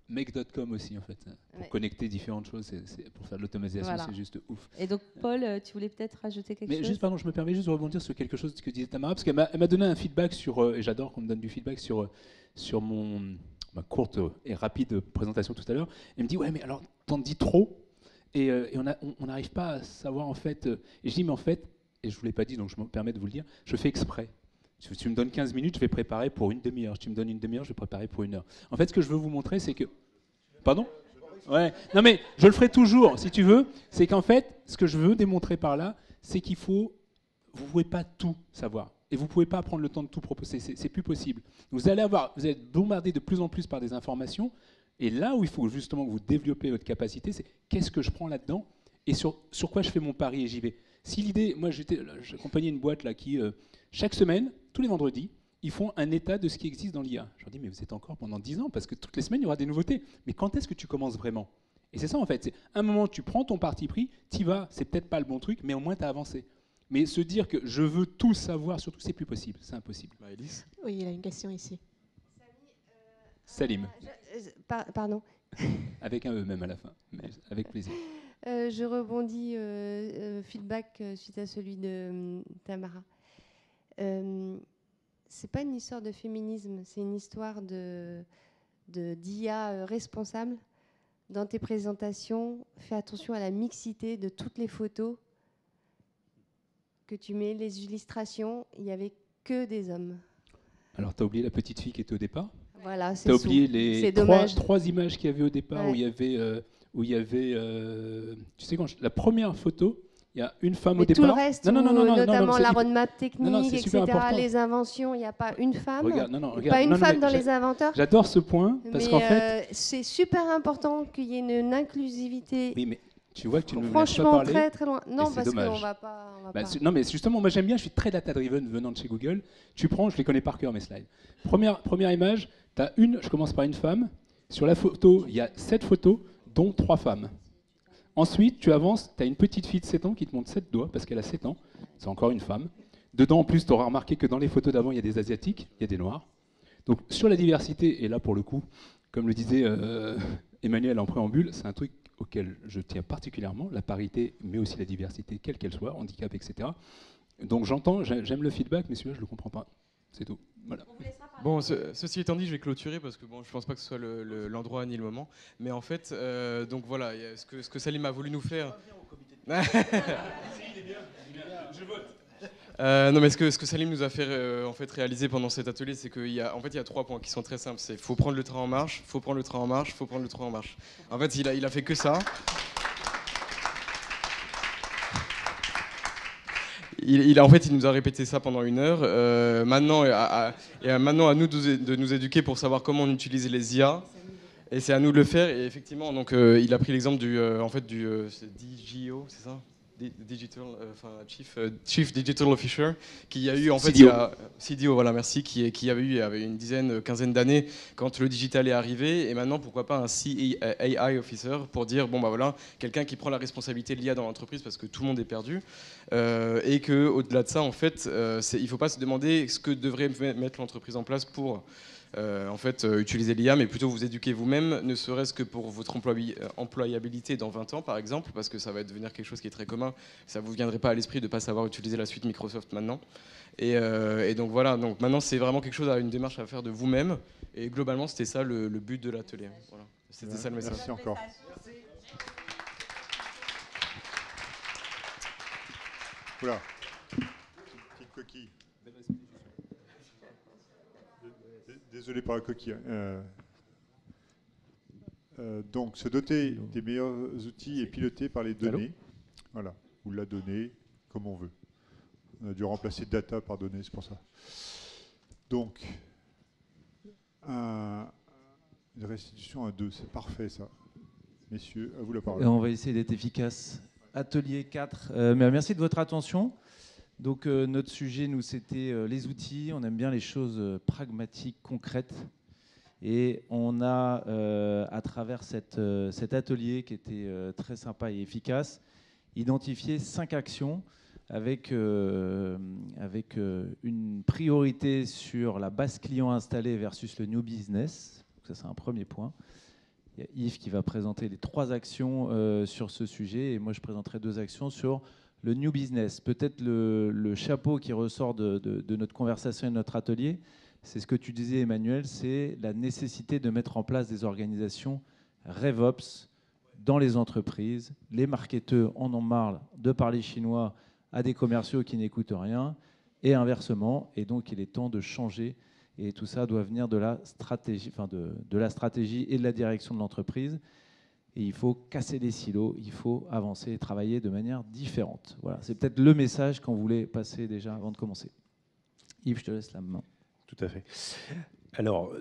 Make.com aussi, en fait, pour connecter différentes choses, pour faire de l'automatisation, voilà. C'est juste ouf. Et donc, Paul, tu voulais peut-être rajouter quelque chose? Juste, pardon, je me permets juste de rebondir sur quelque chose que disait Tamara, parce qu'elle m'a donné un feedback sur, et j'adore qu'on me donne du feedback sur ma courte et rapide présentation tout à l'heure. Elle me dit, ouais, mais alors, t'en dis trop, et on n'arrive pas à savoir, en fait. Et je dis, mais en fait, et je ne vous l'ai pas dit, donc je me permets de vous le dire, je fais exprès. Si tu me donnes 15 minutes, je vais préparer pour une demi-heure. Si tu me donnes une demi-heure, je vais préparer pour une heure. En fait, ce que je veux vous montrer, c'est que... Pardon ? Ouais. Non, mais je le ferai toujours, si tu veux. C'est qu'en fait, ce que je veux démontrer par là, c'est qu'il faut... Vous ne pouvez pas tout savoir. Et vous ne pouvez pas prendre le temps de tout proposer. C'est plus possible. Vous êtes bombardé de plus en plus par des informations. Et là où il faut justement que vous développez votre capacité, c'est qu'est-ce que je prends là-dedans et sur quoi je fais mon pari et j'y vais. Si l'idée, moi j'accompagnais une boîte là qui, chaque semaine, tous les vendredis, ils font un état de ce qui existe dans l'IA. Je leur dis, mais vous êtes encore pendant 10 ans, parce que toutes les semaines, il y aura des nouveautés. Mais quand est-ce que tu commences vraiment? Et c'est ça en fait, c'est un moment tu prends ton parti pris, t'y vas, c'est peut-être pas le bon truc, mais au moins tu as avancé. Mais se dire que je veux tout savoir, surtout, c'est plus possible, c'est impossible. Élise ? Oui, il a une question ici. Salim. Pardon. Avec un E même à la fin, mais avec plaisir. Je rebondis, feedback suite à celui de Tamara. C'est pas une histoire de féminisme, c'est une histoire d'IA responsable. Dans tes présentations, fais attention à la mixité de toutes les photos que tu mets, les illustrations, il n'y avait que des hommes. Alors, tu as oublié la petite fille qui était au départ. Voilà, tu as oublié les trois images qu'il y avait au départ, ouais. où il y avait tu sais, la première photo, il y a une femme mais au départ. Tout le reste, notamment la roadmap technique, etc., les inventions, il n'y a pas une femme. Regarde, dans les inventeurs. J'adore ce point, parce qu'en fait... c'est super important qu'il y ait une inclusivité. Oui, mais tu vois que tu ne me laisses franchement, pas parler. très très loin. Non, parce dommage. qu'on va pas. Non, mais justement, moi j'aime bien, je suis très data-driven venant de chez Google. Tu prends, je les connais par cœur mes slides. Première image, je commence par une femme. Sur la photo, il y a 7 photos, dont 3 femmes. Ensuite, tu avances, tu as une petite fille de 7 ans qui te montre 7 doigts, parce qu'elle a 7 ans. C'est encore une femme. Dedans, en plus, tu auras remarqué que dans les photos d'avant, il y a des Asiatiques, il y a des Noirs. Donc, sur la diversité, et là, pour le coup, comme le disait Emmanuel en préambule, c'est un truc auquel je tiens particulièrement, la parité, mais aussi la diversité, quelle qu'elle soit, handicap, etc. Donc, j'aime le feedback, mais celui-là, je ne le comprends pas. C'est tout. Voilà. Bon, ceci étant dit, je vais clôturer parce que bon, je pense pas que ce soit l'endroit ni le moment. Mais en fait, donc voilà, ce que Salim a voulu nous faire. Non, mais ce que Salim nous a fait en fait réaliser pendant cet atelier, c'est qu'il y a 3 points qui sont très simples. C'est faut prendre le train en marche, faut prendre le train en marche, faut prendre le train en marche. En fait, il a fait que ça. Il nous a répété ça pendant 1 heure. Maintenant, à nous de nous éduquer pour savoir comment on utilise les IA. Et c'est à nous de le faire. Et effectivement, donc, il a pris l'exemple du DGO, c'est ça? Chief Digital Officer, qui a eu en fait CDO, voilà, merci, qui avait eu il y avait une quinzaine d'années quand le digital est arrivé, et maintenant pourquoi pas un CAI Officer pour dire bon bah voilà, quelqu'un qui prend la responsabilité de l'IA dans l'entreprise parce que tout le monde est perdu, et que au-delà de ça en fait, il faut pas se demander ce que devrait mettre l'entreprise en place pour utiliser l'IA, mais plutôt vous éduquer vous-même, ne serait-ce que pour votre employabilité dans 20 ans, par exemple, parce que ça va devenir quelque chose qui est très commun. Ça ne vous viendrait pas à l'esprit de ne pas savoir utiliser la suite Microsoft maintenant. Et donc voilà, donc maintenant c'est vraiment quelque chose, une démarche à faire de vous-même. Et globalement, c'était ça le but de l'atelier. Voilà. C'était ça le message. Merci encore. Voilà. Petite coquille. Désolé pour la coquille. Donc, se doter des meilleurs outils et piloter par les données. Voilà, ou la donnée, comme on veut. On a dû remplacer data par données, c'est pour ça. Donc, une restitution à 2, c'est parfait ça. Messieurs, à vous la parole. On va essayer d'être efficace. Atelier 4. Merci de votre attention. Donc notre sujet, nous, c'était les outils. On aime bien les choses pragmatiques, concrètes. Et on a, à travers cet atelier qui était très sympa et efficace, identifié 5 actions avec une priorité sur la base client installée versus le new business. Donc ça, c'est un premier point. Il y a Yves qui va présenter les 3 actions sur ce sujet. Et moi, je présenterai 2 actions sur le new business. Peut-être le chapeau qui ressort de notre conversation et de notre atelier, c'est ce que tu disais, Emmanuel, c'est la nécessité de mettre en place des organisations RevOps dans les entreprises. Les marketeurs en ont marre de parler chinois à des commerciaux qui n'écoutent rien, et inversement. Et donc, il est temps de changer. Et tout ça doit venir de la stratégie, de la stratégie et de la direction de l'entreprise. Et il faut casser les silos, il faut avancer et travailler de manière différente. Voilà, c'est peut-être le message qu'on voulait passer déjà avant de commencer. Yves, je te laisse la main. Tout à fait. Alors,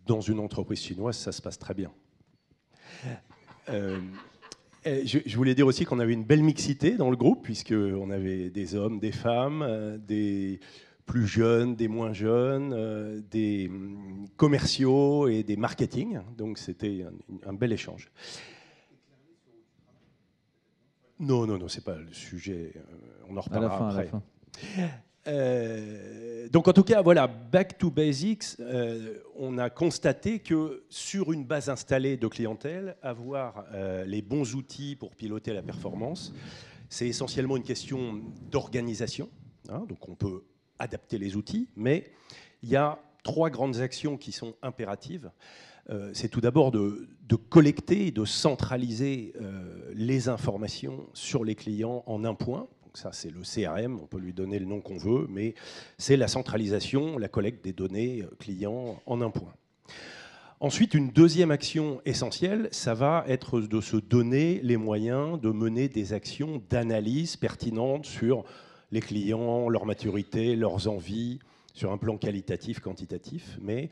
dans une entreprise chinoise, ça se passe très bien. Je voulais dire aussi qu'on avait une belle mixité dans le groupe, puisqu'on avait des hommes, des femmes, des plus jeunes, des moins jeunes, des commerciaux et des marketing. Donc c'était un bel échange. Non, c'est pas le sujet. On en reparlera après. Donc en tout cas, voilà, back to basics, on a constaté que sur une base installée de clientèle, avoir les bons outils pour piloter la performance, c'est essentiellement une question d'organisation. Donc on peut adapter les outils, mais il y a 3 grandes actions qui sont impératives. C'est tout d'abord de collecter et de centraliser les informations sur les clients en un point. Ça, c'est le CRM, on peut lui donner le nom qu'on veut, mais c'est la centralisation, la collecte des données clients en un point. Ensuite, une deuxième action essentielle, ça va être de se donner les moyens de mener des actions d'analyse pertinentes sur les clients, leur maturité, leurs envies, sur un plan qualitatif, quantitatif, mais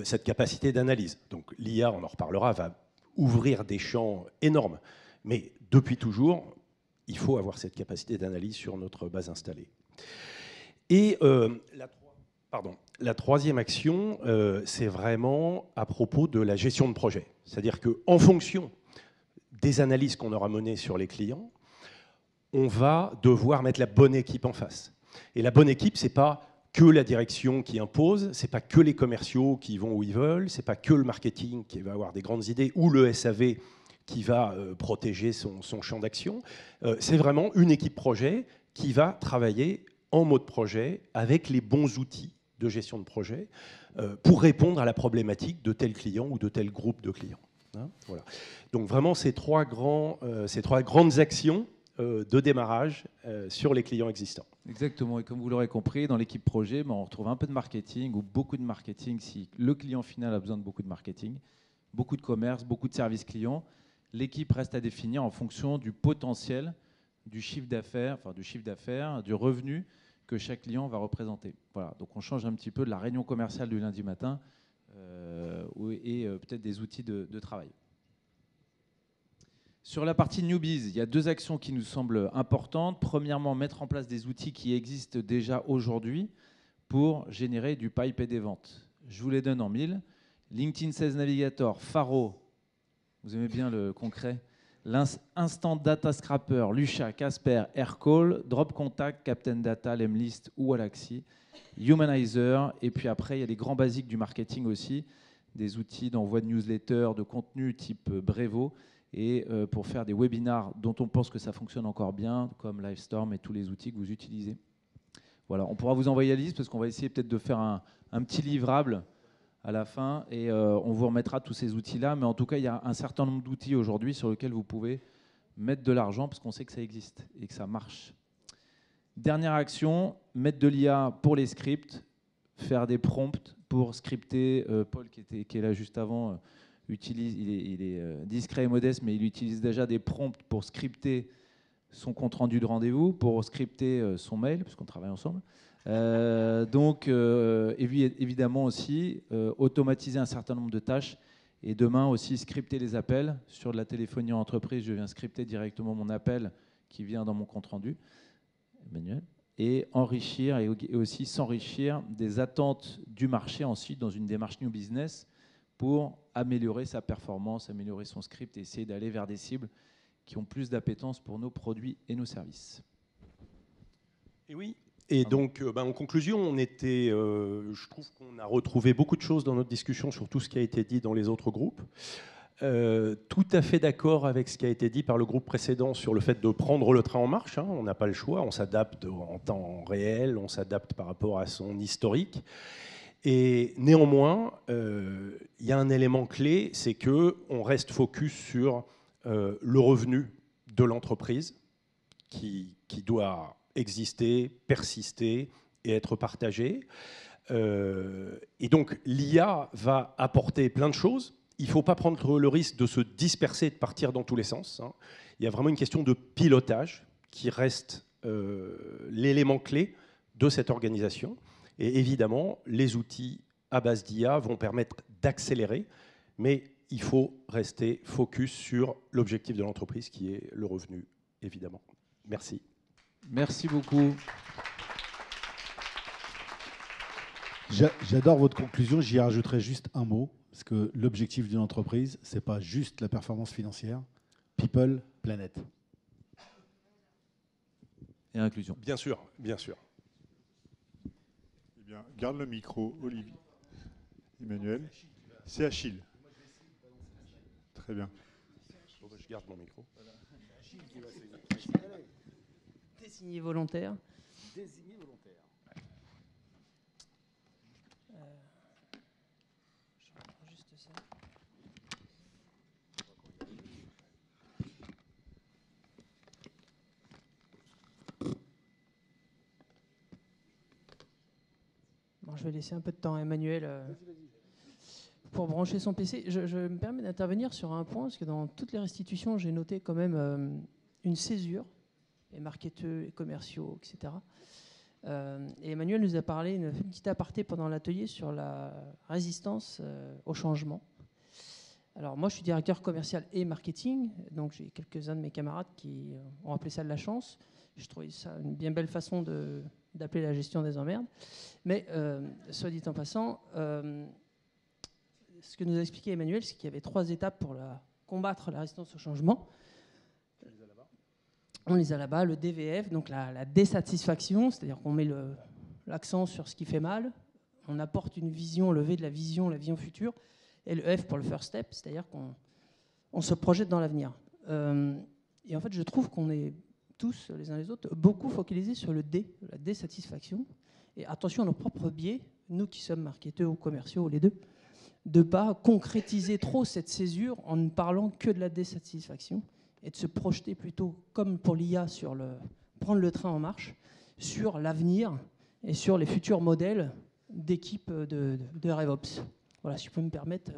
cette capacité d'analyse. Donc l'IA, on en reparlera, va ouvrir des champs énormes, mais depuis toujours, il faut avoir cette capacité d'analyse sur notre base installée. Et la troisième action, c'est vraiment à propos de la gestion de projet. C'est-à-dire qu'en fonction des analyses qu'on aura menées sur les clients, on va devoir mettre la bonne équipe en face. Et la bonne équipe, ce n'est pas que la direction qui impose, ce n'est pas que les commerciaux qui vont où ils veulent, ce n'est pas que le marketing qui va avoir des grandes idées, ou le SAV qui va protéger son champ d'action. C'est vraiment une équipe projet qui va travailler en mode projet avec les bons outils de gestion de projet pour répondre à la problématique de tel client ou de tel groupe de clients. Voilà. Donc vraiment ces trois grandes actions de démarrage sur les clients existants. Exactement, et comme vous l'aurez compris, dans l'équipe projet, on retrouve un peu de marketing ou beaucoup de marketing si le client final a besoin de beaucoup de marketing, beaucoup de commerce, beaucoup de services clients. L'équipe reste à définir en fonction du potentiel, du chiffre d'affaires, du revenu que chaque client va représenter. Voilà, donc on change un petit peu de la réunion commerciale du lundi matin et peut-être des outils de travail. Sur la partie newbies, il y a 2 actions qui nous semblent importantes. Premièrement, mettre en place des outils qui existent déjà aujourd'hui pour générer du pipe et des ventes. Je vous les donne en 1000. LinkedIn Sales Navigator, Faro, vous aimez bien le concret, l'Instant Data Scrapper, Lucha, Casper, Aircall, Drop Contact, Captain Data, Lemlist ou Alaxy, Humanizer, et puis après, il y a les grands basiques du marketing aussi, des outils d'envoi de newsletters, de contenu type Brevo, et pour faire des webinars dont on pense que ça fonctionne encore bien, comme Livestorm et tous les outils que vous utilisez. Voilà, on pourra vous envoyer la liste parce qu'on va essayer peut-être de faire un petit livrable à la fin et on vous remettra tous ces outils-là. Mais en tout cas, il y a un certain nombre d'outils aujourd'hui sur lesquels vous pouvez mettre de l'argent parce qu'on sait que ça existe et que ça marche. Dernière action, mettre de l'IA pour les scripts, faire des prompts pour scripter. Paul, qui est là juste avant, il est discret et modeste, mais il utilise déjà des prompts pour scripter son compte-rendu de rendez-vous, pour scripter son mail, puisqu'on travaille ensemble. Donc, évidemment aussi, automatiser un certain nombre de tâches et demain aussi scripter les appels. Sur de la téléphonie en entreprise, je viens scripter directement mon appel qui vient dans mon compte-rendu manuel et enrichir et aussi s'enrichir des attentes du marché ensuite dans une démarche new business pour améliorer sa performance, améliorer son script et essayer d'aller vers des cibles qui ont plus d'appétence pour nos produits et nos services. Et oui. Et donc, en conclusion, je trouve qu'on a retrouvé beaucoup de choses dans notre discussion sur tout ce qui a été dit dans les autres groupes. Tout à fait d'accord avec ce qui a été dit par le groupe précédent sur le fait de prendre le train en marche. On n'a pas le choix, on s'adapte en temps réel, on s'adapte par rapport à son historique. Et néanmoins, il y a un élément clé, c'est qu'on reste focus sur le revenu de l'entreprise qui doit exister, persister et être partagé. Et donc l'IA va apporter plein de choses. Il ne faut pas prendre le risque de se disperser, de partir dans tous les sens. Il y a vraiment une question de pilotage qui reste l'élément clé de cette organisation. Et évidemment, les outils à base d'IA vont permettre d'accélérer, mais il faut rester focus sur l'objectif de l'entreprise qui est le revenu, évidemment. Merci. Merci beaucoup. J'adore votre conclusion, j'y rajouterai juste un mot, parce que l'objectif d'une entreprise, ce n'est pas juste la performance financière, people, planète. Et inclusion. Bien sûr, bien sûr. Eh bien, garde le micro, Olivier. Emmanuel. C'est Achille. Très bien. Je garde mon micro. Désigné volontaire. Désigné volontaire. Je reprends juste ça. Bon, je vais laisser un peu de temps à Emmanuel pour brancher son PC. Je me permets d'intervenir sur un point, parce que dans toutes les restitutions, j'ai noté quand même une césure, et marketeurs, et commerciaux, etc. Et Emmanuel nous a parlé, une petite aparté pendant l'atelier sur la résistance au changement. Alors moi, je suis directeur commercial et marketing, donc j'ai quelques-uns de mes camarades qui ont appelé ça de la chance. Je trouvais ça une bien belle façon d'appeler la gestion des emmerdes. Mais, soit dit en passant, ce que nous a expliqué Emmanuel, c'est qu'il y avait 3 étapes pour combattre la résistance au changement. On les a là-bas, le DVF, donc la désatisfaction, c'est-à-dire qu'on met l'accent sur ce qui fait mal, on apporte une vision, lever de la vision future, et le F pour le first step, c'est-à-dire qu'on se projette dans l'avenir. Et en fait, je trouve qu'on est tous, les uns les autres, beaucoup focalisés sur le D, la désatisfaction, et attention à nos propres biais, nous qui sommes marketeurs ou commerciaux, les deux, de ne pas concrétiser trop cette césure en ne parlant que de la désatisfaction, et de se projeter plutôt, comme pour l'IA, sur prendre le train en marche, sur l'avenir et sur les futurs modèles d'équipe de RevOps. Voilà, si je peux me permettre,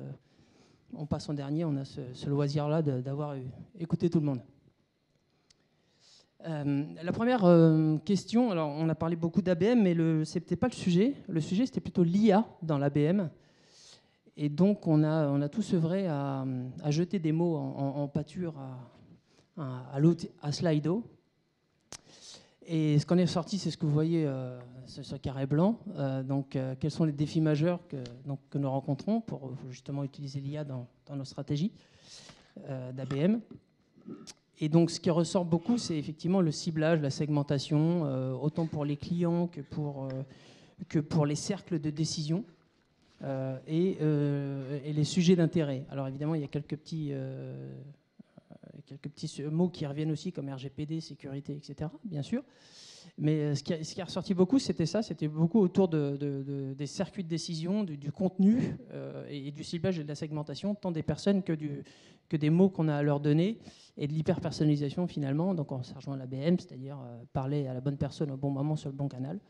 on passe en dernier, on a ce loisir-là d'avoir écouté tout le monde. La première question, alors on a parlé beaucoup d'ABM, mais ce n'était pas le sujet. Le sujet, c'était plutôt l'IA dans l'ABM. Et donc, on a tous œuvré à jeter des mots en pâture à Slido. Et ce qu'on est sorti, c'est ce que vous voyez sur ce carré blanc. Quels sont les défis majeurs que nous rencontrons pour justement utiliser l'IA dans nos stratégies d'ABM. Et donc, ce qui ressort beaucoup, c'est effectivement le ciblage, la segmentation, autant pour les clients que pour les cercles de décision et les sujets d'intérêt. Alors évidemment, il y a quelques petits mots qui reviennent aussi, comme RGPD, sécurité, etc., bien sûr. Mais ce qui est ressorti beaucoup, c'était ça, c'était beaucoup autour des circuits de décision, du contenu et du ciblage et de la segmentation, tant des personnes que des mots qu'on a à leur donner, et de l'hyper-personnalisation finalement. Donc on s'est rejoint à l'ABM, c'est-à-dire parler à la bonne personne au bon moment sur le bon canal.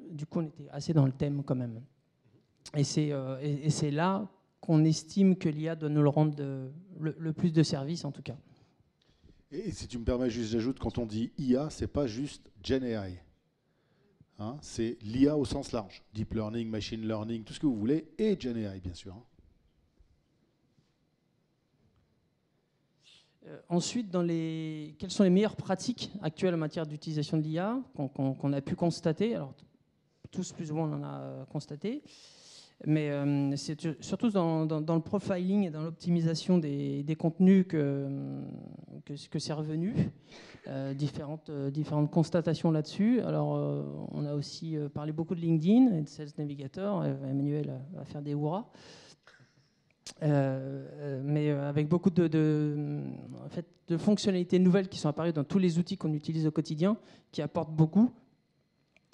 Du coup, on était assez dans le thème quand même. Et c'est là qu'on estime que l'IA doit nous le rendre le plus de services, en tout cas. Et si tu me permets, juste j'ajoute, quand on dit IA, c'est pas juste Gen AI. Hein, c'est l'IA au sens large. Deep Learning, Machine Learning, tout ce que vous voulez, et Gen AI, bien sûr. Ensuite, quelles sont les meilleures pratiques actuelles en matière d'utilisation de l'IA qu'on a pu constater? Alors, tous plus ou moins on en a constaté. Mais c'est surtout dans le profiling et dans l'optimisation des contenus que c'est revenu. Différentes constatations là-dessus. Alors, on a aussi parlé beaucoup de LinkedIn et de Sales Navigator. Emmanuel va faire des hurrahs. Mais avec beaucoup de fonctionnalités nouvelles qui sont apparues dans tous les outils qu'on utilise au quotidien, qui apportent beaucoup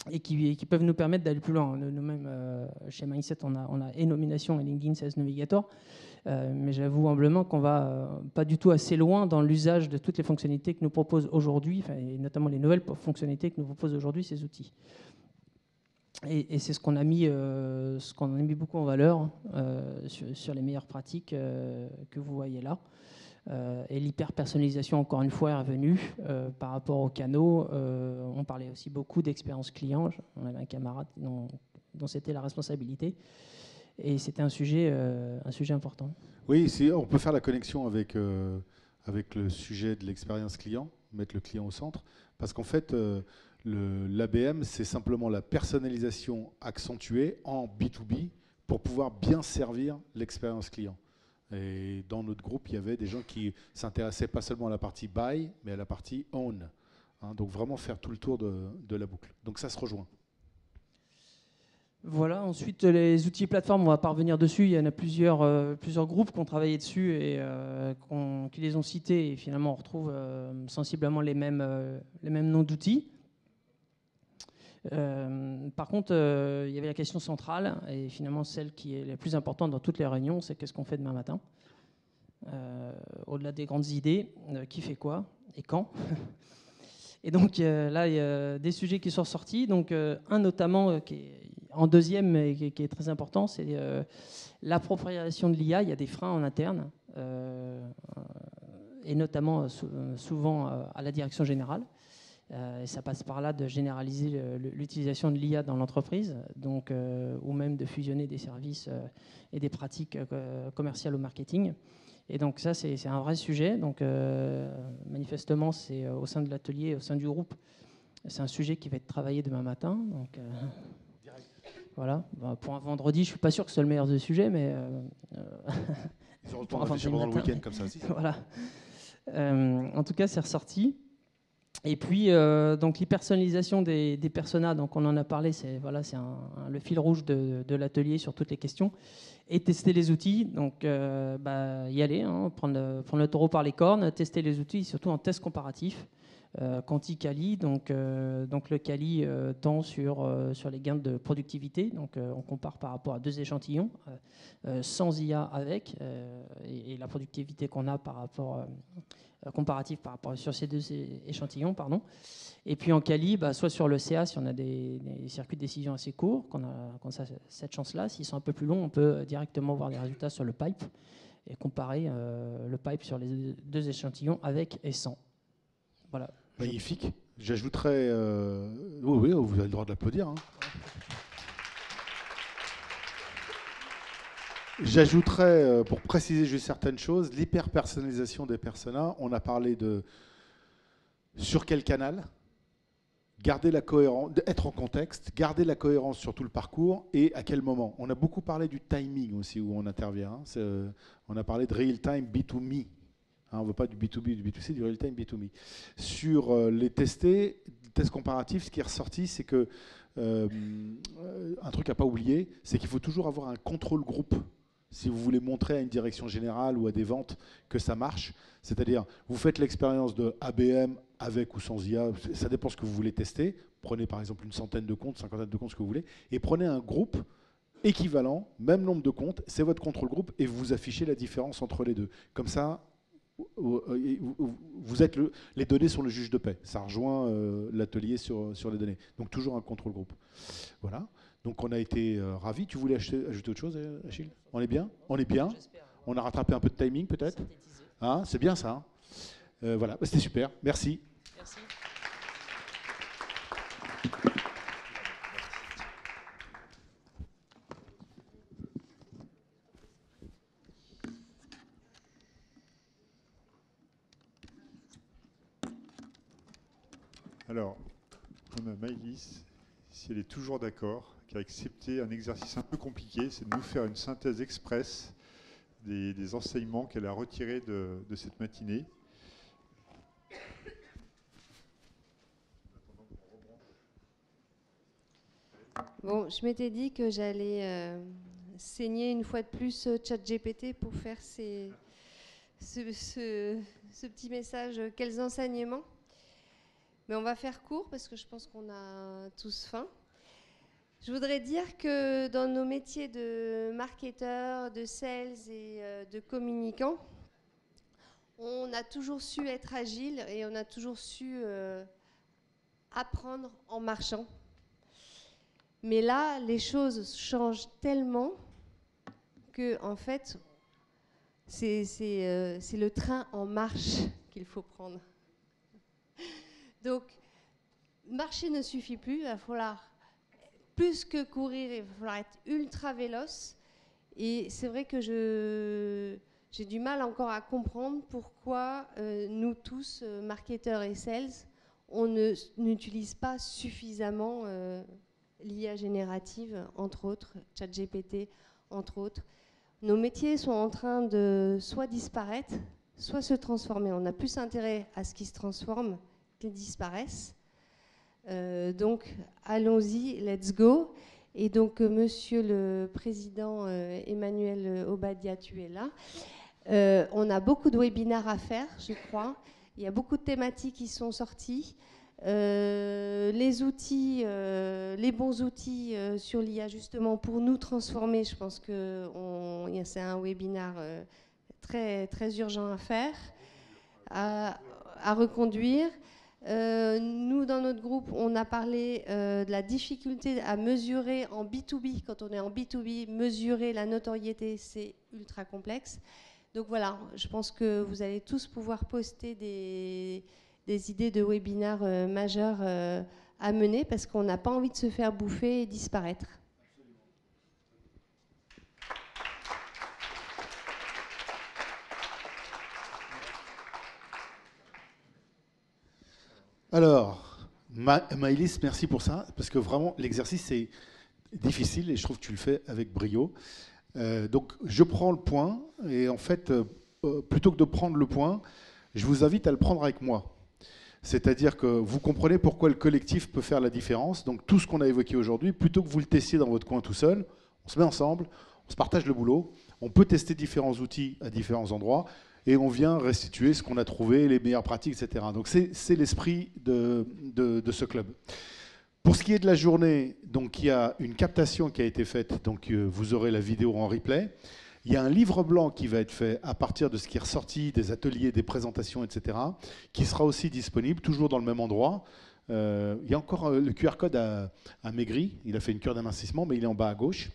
et qui peuvent nous permettre d'aller plus loin. Nous-mêmes, chez Mindset, on a e-nomination et LinkedIn Sales Navigator, mais j'avoue humblement qu'on va pas du tout assez loin dans l'usage de toutes les fonctionnalités que nous proposent aujourd'hui, et notamment les nouvelles fonctionnalités que nous proposent aujourd'hui ces outils. Et c'est ce qu'on a mis beaucoup en valeur sur les meilleures pratiques que vous voyez là. Et l'hyper-personnalisation, encore une fois, est revenue par rapport aux canaux. On parlait aussi beaucoup d'expérience client. On avait un camarade dont c'était la responsabilité. Et c'était un sujet important. Oui, on peut faire la connexion avec le sujet de l'expérience client, mettre le client au centre, parce qu'en fait, l'ABM, c'est simplement la personnalisation accentuée en B2B pour pouvoir bien servir l'expérience client. Et dans notre groupe, il y avait des gens qui s'intéressaient pas seulement à la partie buy, mais à la partie own. Hein, donc vraiment faire tout le tour de la boucle. Donc ça se rejoint. Voilà, ensuite les outils plateformes, on va pas revenir dessus. Il y en a plusieurs groupes qui ont travaillé dessus et qui les ont cités. Et finalement, on retrouve sensiblement les mêmes noms d'outils. Par contre, il y avait la question centrale, et finalement celle qui est la plus importante dans toutes les réunions, c'est qu'est-ce qu'on fait demain matin. Au-delà des grandes idées, qui fait quoi et quand. Et donc là, il y a des sujets qui sont ressortis. Donc un notamment qui est en deuxième et qui est très important, c'est l'appropriation de l'IA. Il y a des freins en interne, et notamment souvent à la direction générale. Et ça passe par là de généraliser l'utilisation de l'IA dans l'entreprise, donc, ou même de fusionner des services et des pratiques commerciales au marketing. Et donc ça, c'est un vrai sujet. Donc manifestement, c'est au sein de l'atelier, au sein du groupe, c'est un sujet qui va être travaillé demain matin. Donc, voilà. Bah, pour un vendredi, je ne suis pas sûr que ce soit le meilleur des sujets, mais... Ils se retrouvent pendant le week-end comme ça aussi. Voilà. En tout cas, c'est ressorti. Et puis, donc l'hypersonnalisation des personas, donc on en a parlé, c'est le fil rouge de l'atelier sur toutes les questions. Et tester les outils, donc y aller, hein, prendre le taureau par les cornes, tester les outils, surtout en test comparatif. Quanti-Quali, donc le Quali tend sur les gains de productivité, donc on compare par rapport à 2 échantillons, sans IA avec, et la productivité qu'on a par rapport comparatif par rapport sur ces 2 échantillons, pardon. Et puis en Quali, soit sur le CA, si on a des circuits de décision assez courts, qu'on a cette chance-là, s'ils sont un peu plus longs, on peut directement voir les résultats sur le pipe et comparer le pipe sur les 2 échantillons avec et sans. Voilà. Magnifique. J'ajouterais... Oui, vous avez le droit de l'applaudir. Hein. J'ajouterais, pour préciser juste certaines choses, l'hyper-personnalisation des personas. On a parlé de sur quel canal, garder la cohérence, être en contexte, garder la cohérence sur tout le parcours et à quel moment. On a beaucoup parlé du timing aussi où on intervient. Hein. On a parlé de real-time B2Me. On ne veut pas du B2B, du B2C, du real-time B2Me. Sur les tests comparatifs, ce qui est ressorti, c'est que un truc à ne pas oublier, c'est qu'il faut toujours avoir un contrôle groupe si vous voulez montrer à une direction générale ou à des ventes que ça marche. C'est-à-dire, vous faites l'expérience de ABM avec ou sans IA, ça dépend ce que vous voulez tester. Prenez par exemple une centaine de comptes, 50 de comptes, ce que vous voulez, et prenez un groupe équivalent, même nombre de comptes, c'est votre contrôle groupe, et vous affichez la différence entre les deux. Comme ça, vous êtes les données sont le juge de paix. Ça rejoint l'atelier sur les données. Donc toujours un contrôle groupe. Voilà. Donc on a été ravis. Tu voulais ajouter autre chose, Achille? On est bien? On est bien. On a rattrapé un peu de timing peut-être. Hein, c'est bien ça. Hein, voilà. C'était super. Merci. Merci. Alors, on a Maëlys, si elle est toujours d'accord, qui a accepté un exercice un peu compliqué, c'est de nous faire une synthèse express des enseignements qu'elle a retirés de cette matinée. Bon, je m'étais dit que j'allais saigner une fois de plus ChatGPT pour faire ce petit message, quels enseignements. Mais on va faire court parce que je pense qu'on a tous faim. Je voudrais dire que dans nos métiers de marketeurs, de sales et de communicants, on a toujours su être agile et on a toujours su apprendre en marchant. Mais là, les choses changent tellement que, en fait, c'est le train en marche qu'il faut prendre. Donc, marcher ne suffit plus, il va falloir, plus que courir, il va falloir être ultra véloce. Et c'est vrai que j'ai du mal encore à comprendre pourquoi nous tous, marketeurs et sales, on n'utilise pas suffisamment l'IA générative, entre autres, ChatGPT, entre autres. Nos métiers sont en train de soit disparaître, soit se transformer. On a plus intérêt à ce qu'ils se transforment qu'ils disparaissent. Donc, allons-y, let's go. Et donc, Monsieur le Président Emmanuel Obadia, tu es là. On a beaucoup de webinaires à faire, je crois. Il y a beaucoup de thématiques qui sont sorties. Les outils, les bons outils sur l'IA, justement, pour nous transformer, je pense que c'est un webinaire très, très urgent à faire, à reconduire. Nous, dans notre groupe, on a parlé de la difficulté à mesurer en B2B, quand on est en B2B, mesurer la notoriété, c'est ultra complexe. Donc voilà, je pense que vous allez tous pouvoir poster des idées de webinaires majeurs à mener, parce qu'on n'a pas envie de se faire bouffer et disparaître. Alors, Maëlys, merci pour ça, parce que vraiment, l'exercice est difficile et je trouve que tu le fais avec brio. Donc, je prends le point et en fait, plutôt que de prendre le point, je vous invite à le prendre avec moi. C'est-à-dire que vous comprenez pourquoi le collectif peut faire la différence. Donc, tout ce qu'on a évoqué aujourd'hui, plutôt que vous le testiez dans votre coin tout seul, on se met ensemble, on se partage le boulot, on peut tester différents outils à différents endroits, et on vient restituer ce qu'on a trouvé, les meilleures pratiques, etc. Donc c'est l'esprit de ce club. Pour ce qui est de la journée, donc il y a une captation qui a été faite, donc vous aurez la vidéo en replay. Il y a un livre blanc qui va être fait à partir de ce qui est ressorti, des ateliers, des présentations, etc., qui sera aussi disponible, toujours dans le même endroit. Il y a encore le QR code à maigri, il a fait une cure d'amincissement, mais il est en bas à gauche.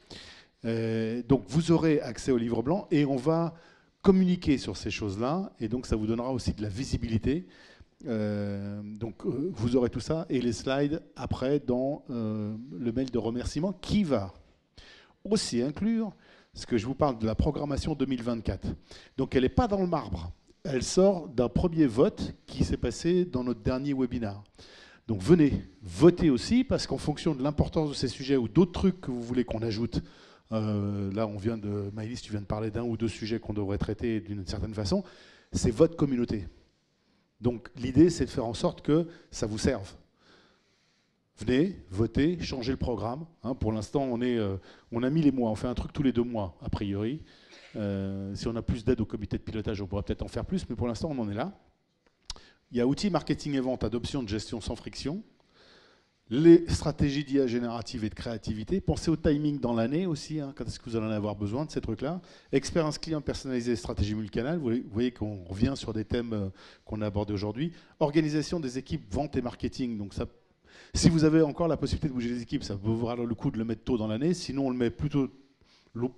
Donc vous aurez accès au livre blanc et on va communiquer sur ces choses-là, et donc ça vous donnera aussi de la visibilité. Vous aurez tout ça et les slides après dans le mail de remerciement qui va aussi inclure ce que je vous parle de la programmation 2024. Donc elle n'est pas dans le marbre, elle sort d'un premier vote qui s'est passé dans notre dernier webinaire. Donc venez voter aussi, parce qu'en fonction de l'importance de ces sujets ou d'autres trucs que vous voulez qu'on ajoute, là, Maëlys, tu viens de parler d'un ou deux sujets qu'on devrait traiter d'une certaine façon. C'est votre communauté. Donc, l'idée, c'est de faire en sorte que ça vous serve. Venez, votez, changez le programme. Hein, pour l'instant, on a mis les mois. On fait un truc tous les 2 mois, a priori. Si on a plus d'aide au comité de pilotage, on pourra peut-être en faire plus, mais pour l'instant, on en est là. Il y a outils marketing et vente, adoption de gestion sans friction. Les stratégies d'IA générative et de créativité. Pensez au timing dans l'année aussi, hein, quand est-ce que vous allez en avoir besoin de ces trucs-là. Expérience client personnalisée, stratégie multicanal. Vous voyez qu'on revient sur des thèmes qu'on a abordés aujourd'hui. Organisation des équipes vente et marketing. Donc ça, si vous avez encore la possibilité de bouger les équipes, ça peut vous valoir le coup de le mettre tôt dans l'année. Sinon, on le met plutôt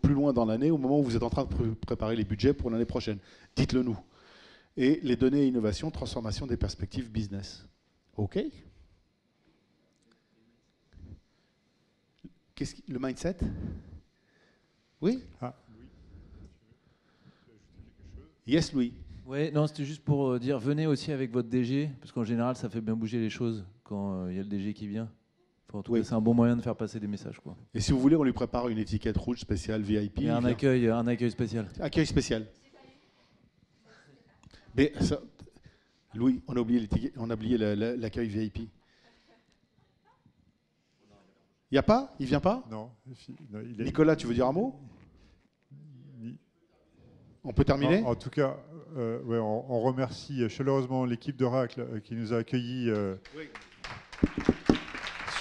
plus loin dans l'année, au moment où vous êtes en train de préparer les budgets pour l'année prochaine. Dites-le nous. Et les données et innovation, transformation des perspectives business. OK ? Le mindset? Oui? Louis, tu veux ajouter quelque chose? Yes, Louis. Ouais, non, c'était juste pour dire, venez aussi avec votre DG, parce qu'en général, ça fait bien bouger les choses quand il y a le DG qui vient. Enfin, en tout cas, c'est un bon moyen de faire passer des messages, quoi. Et si vous voulez, on lui prépare une étiquette rouge spéciale VIP. Et un accueil spécial. Accueil spécial. Mais ça, Louis, on a oublié l'accueil VIP. Il n'y a pas? Il ne vient pas? Non. Nicolas, tu veux dire un mot? On peut terminer? En tout cas, ouais, on remercie chaleureusement l'équipe de Racle qui nous a accueillis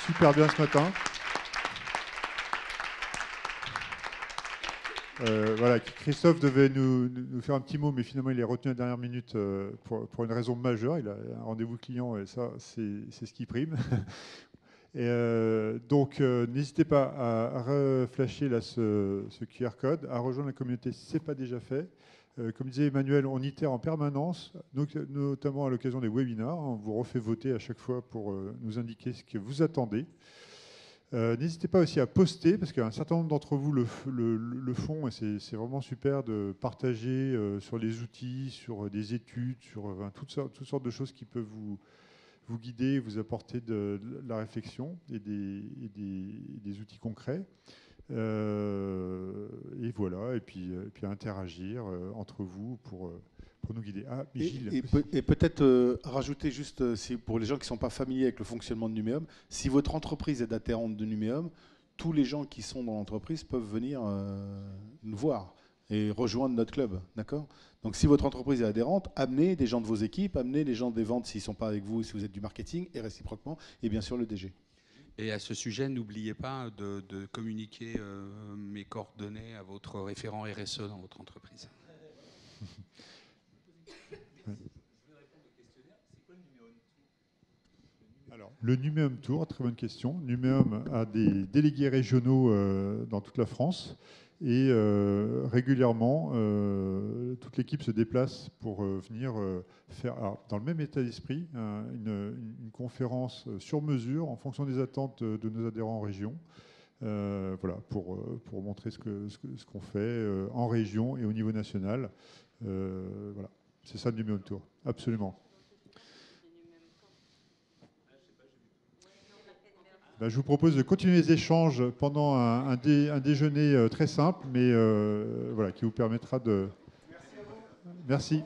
super bien ce matin. Voilà, Christophe devait nous faire un petit mot, mais finalement il est retenu à la dernière minute pour une raison majeure. Il a un rendez-vous client et ça, c'est ce qui prime. Et donc, n'hésitez pas à reflasher là, ce QR code, à rejoindre la communauté si ce n'est pas déjà fait. Comme disait Emmanuel, on itère en permanence, donc, notamment à l'occasion des webinars. On vous refait voter à chaque fois pour nous indiquer ce que vous attendez. N'hésitez pas aussi à poster, parce qu'un certain nombre d'entre vous le font, et c'est vraiment super de partager sur les outils, sur des études, sur toutes sortes de choses qui peuvent vous guider, vous apporter de la réflexion et des outils concrets. Et voilà, et puis interagir entre vous pour nous guider. Ah, Gilles. Et peut-être rajouter juste, pour les gens qui ne sont pas familiers avec le fonctionnement de Numéum, si votre entreprise est adhérente de Numéum, tous les gens qui sont dans l'entreprise peuvent venir nous voir et rejoindre notre club. D'accord ? Donc si votre entreprise est adhérente, amenez des gens de vos équipes, amenez les gens des ventes s'ils ne sont pas avec vous, si vous êtes du marketing, et réciproquement, et bien sûr le DG. Et à ce sujet, n'oubliez pas de communiquer mes coordonnées à votre référent RSE dans votre entreprise. Alors, le Numéum Tour, très bonne question. Numéum a des délégués régionaux dans toute la France et régulièrement, toute l'équipe se déplace pour venir faire, dans le même état d'esprit, une conférence sur mesure en fonction des attentes de nos adhérents en région. Voilà, pour montrer ce qu'on fait en région et au niveau national. Voilà, c'est ça le Numéum Tour, absolument. Je vous propose de continuer les échanges pendant un déjeuner très simple, mais voilà, qui vous permettra de... Merci.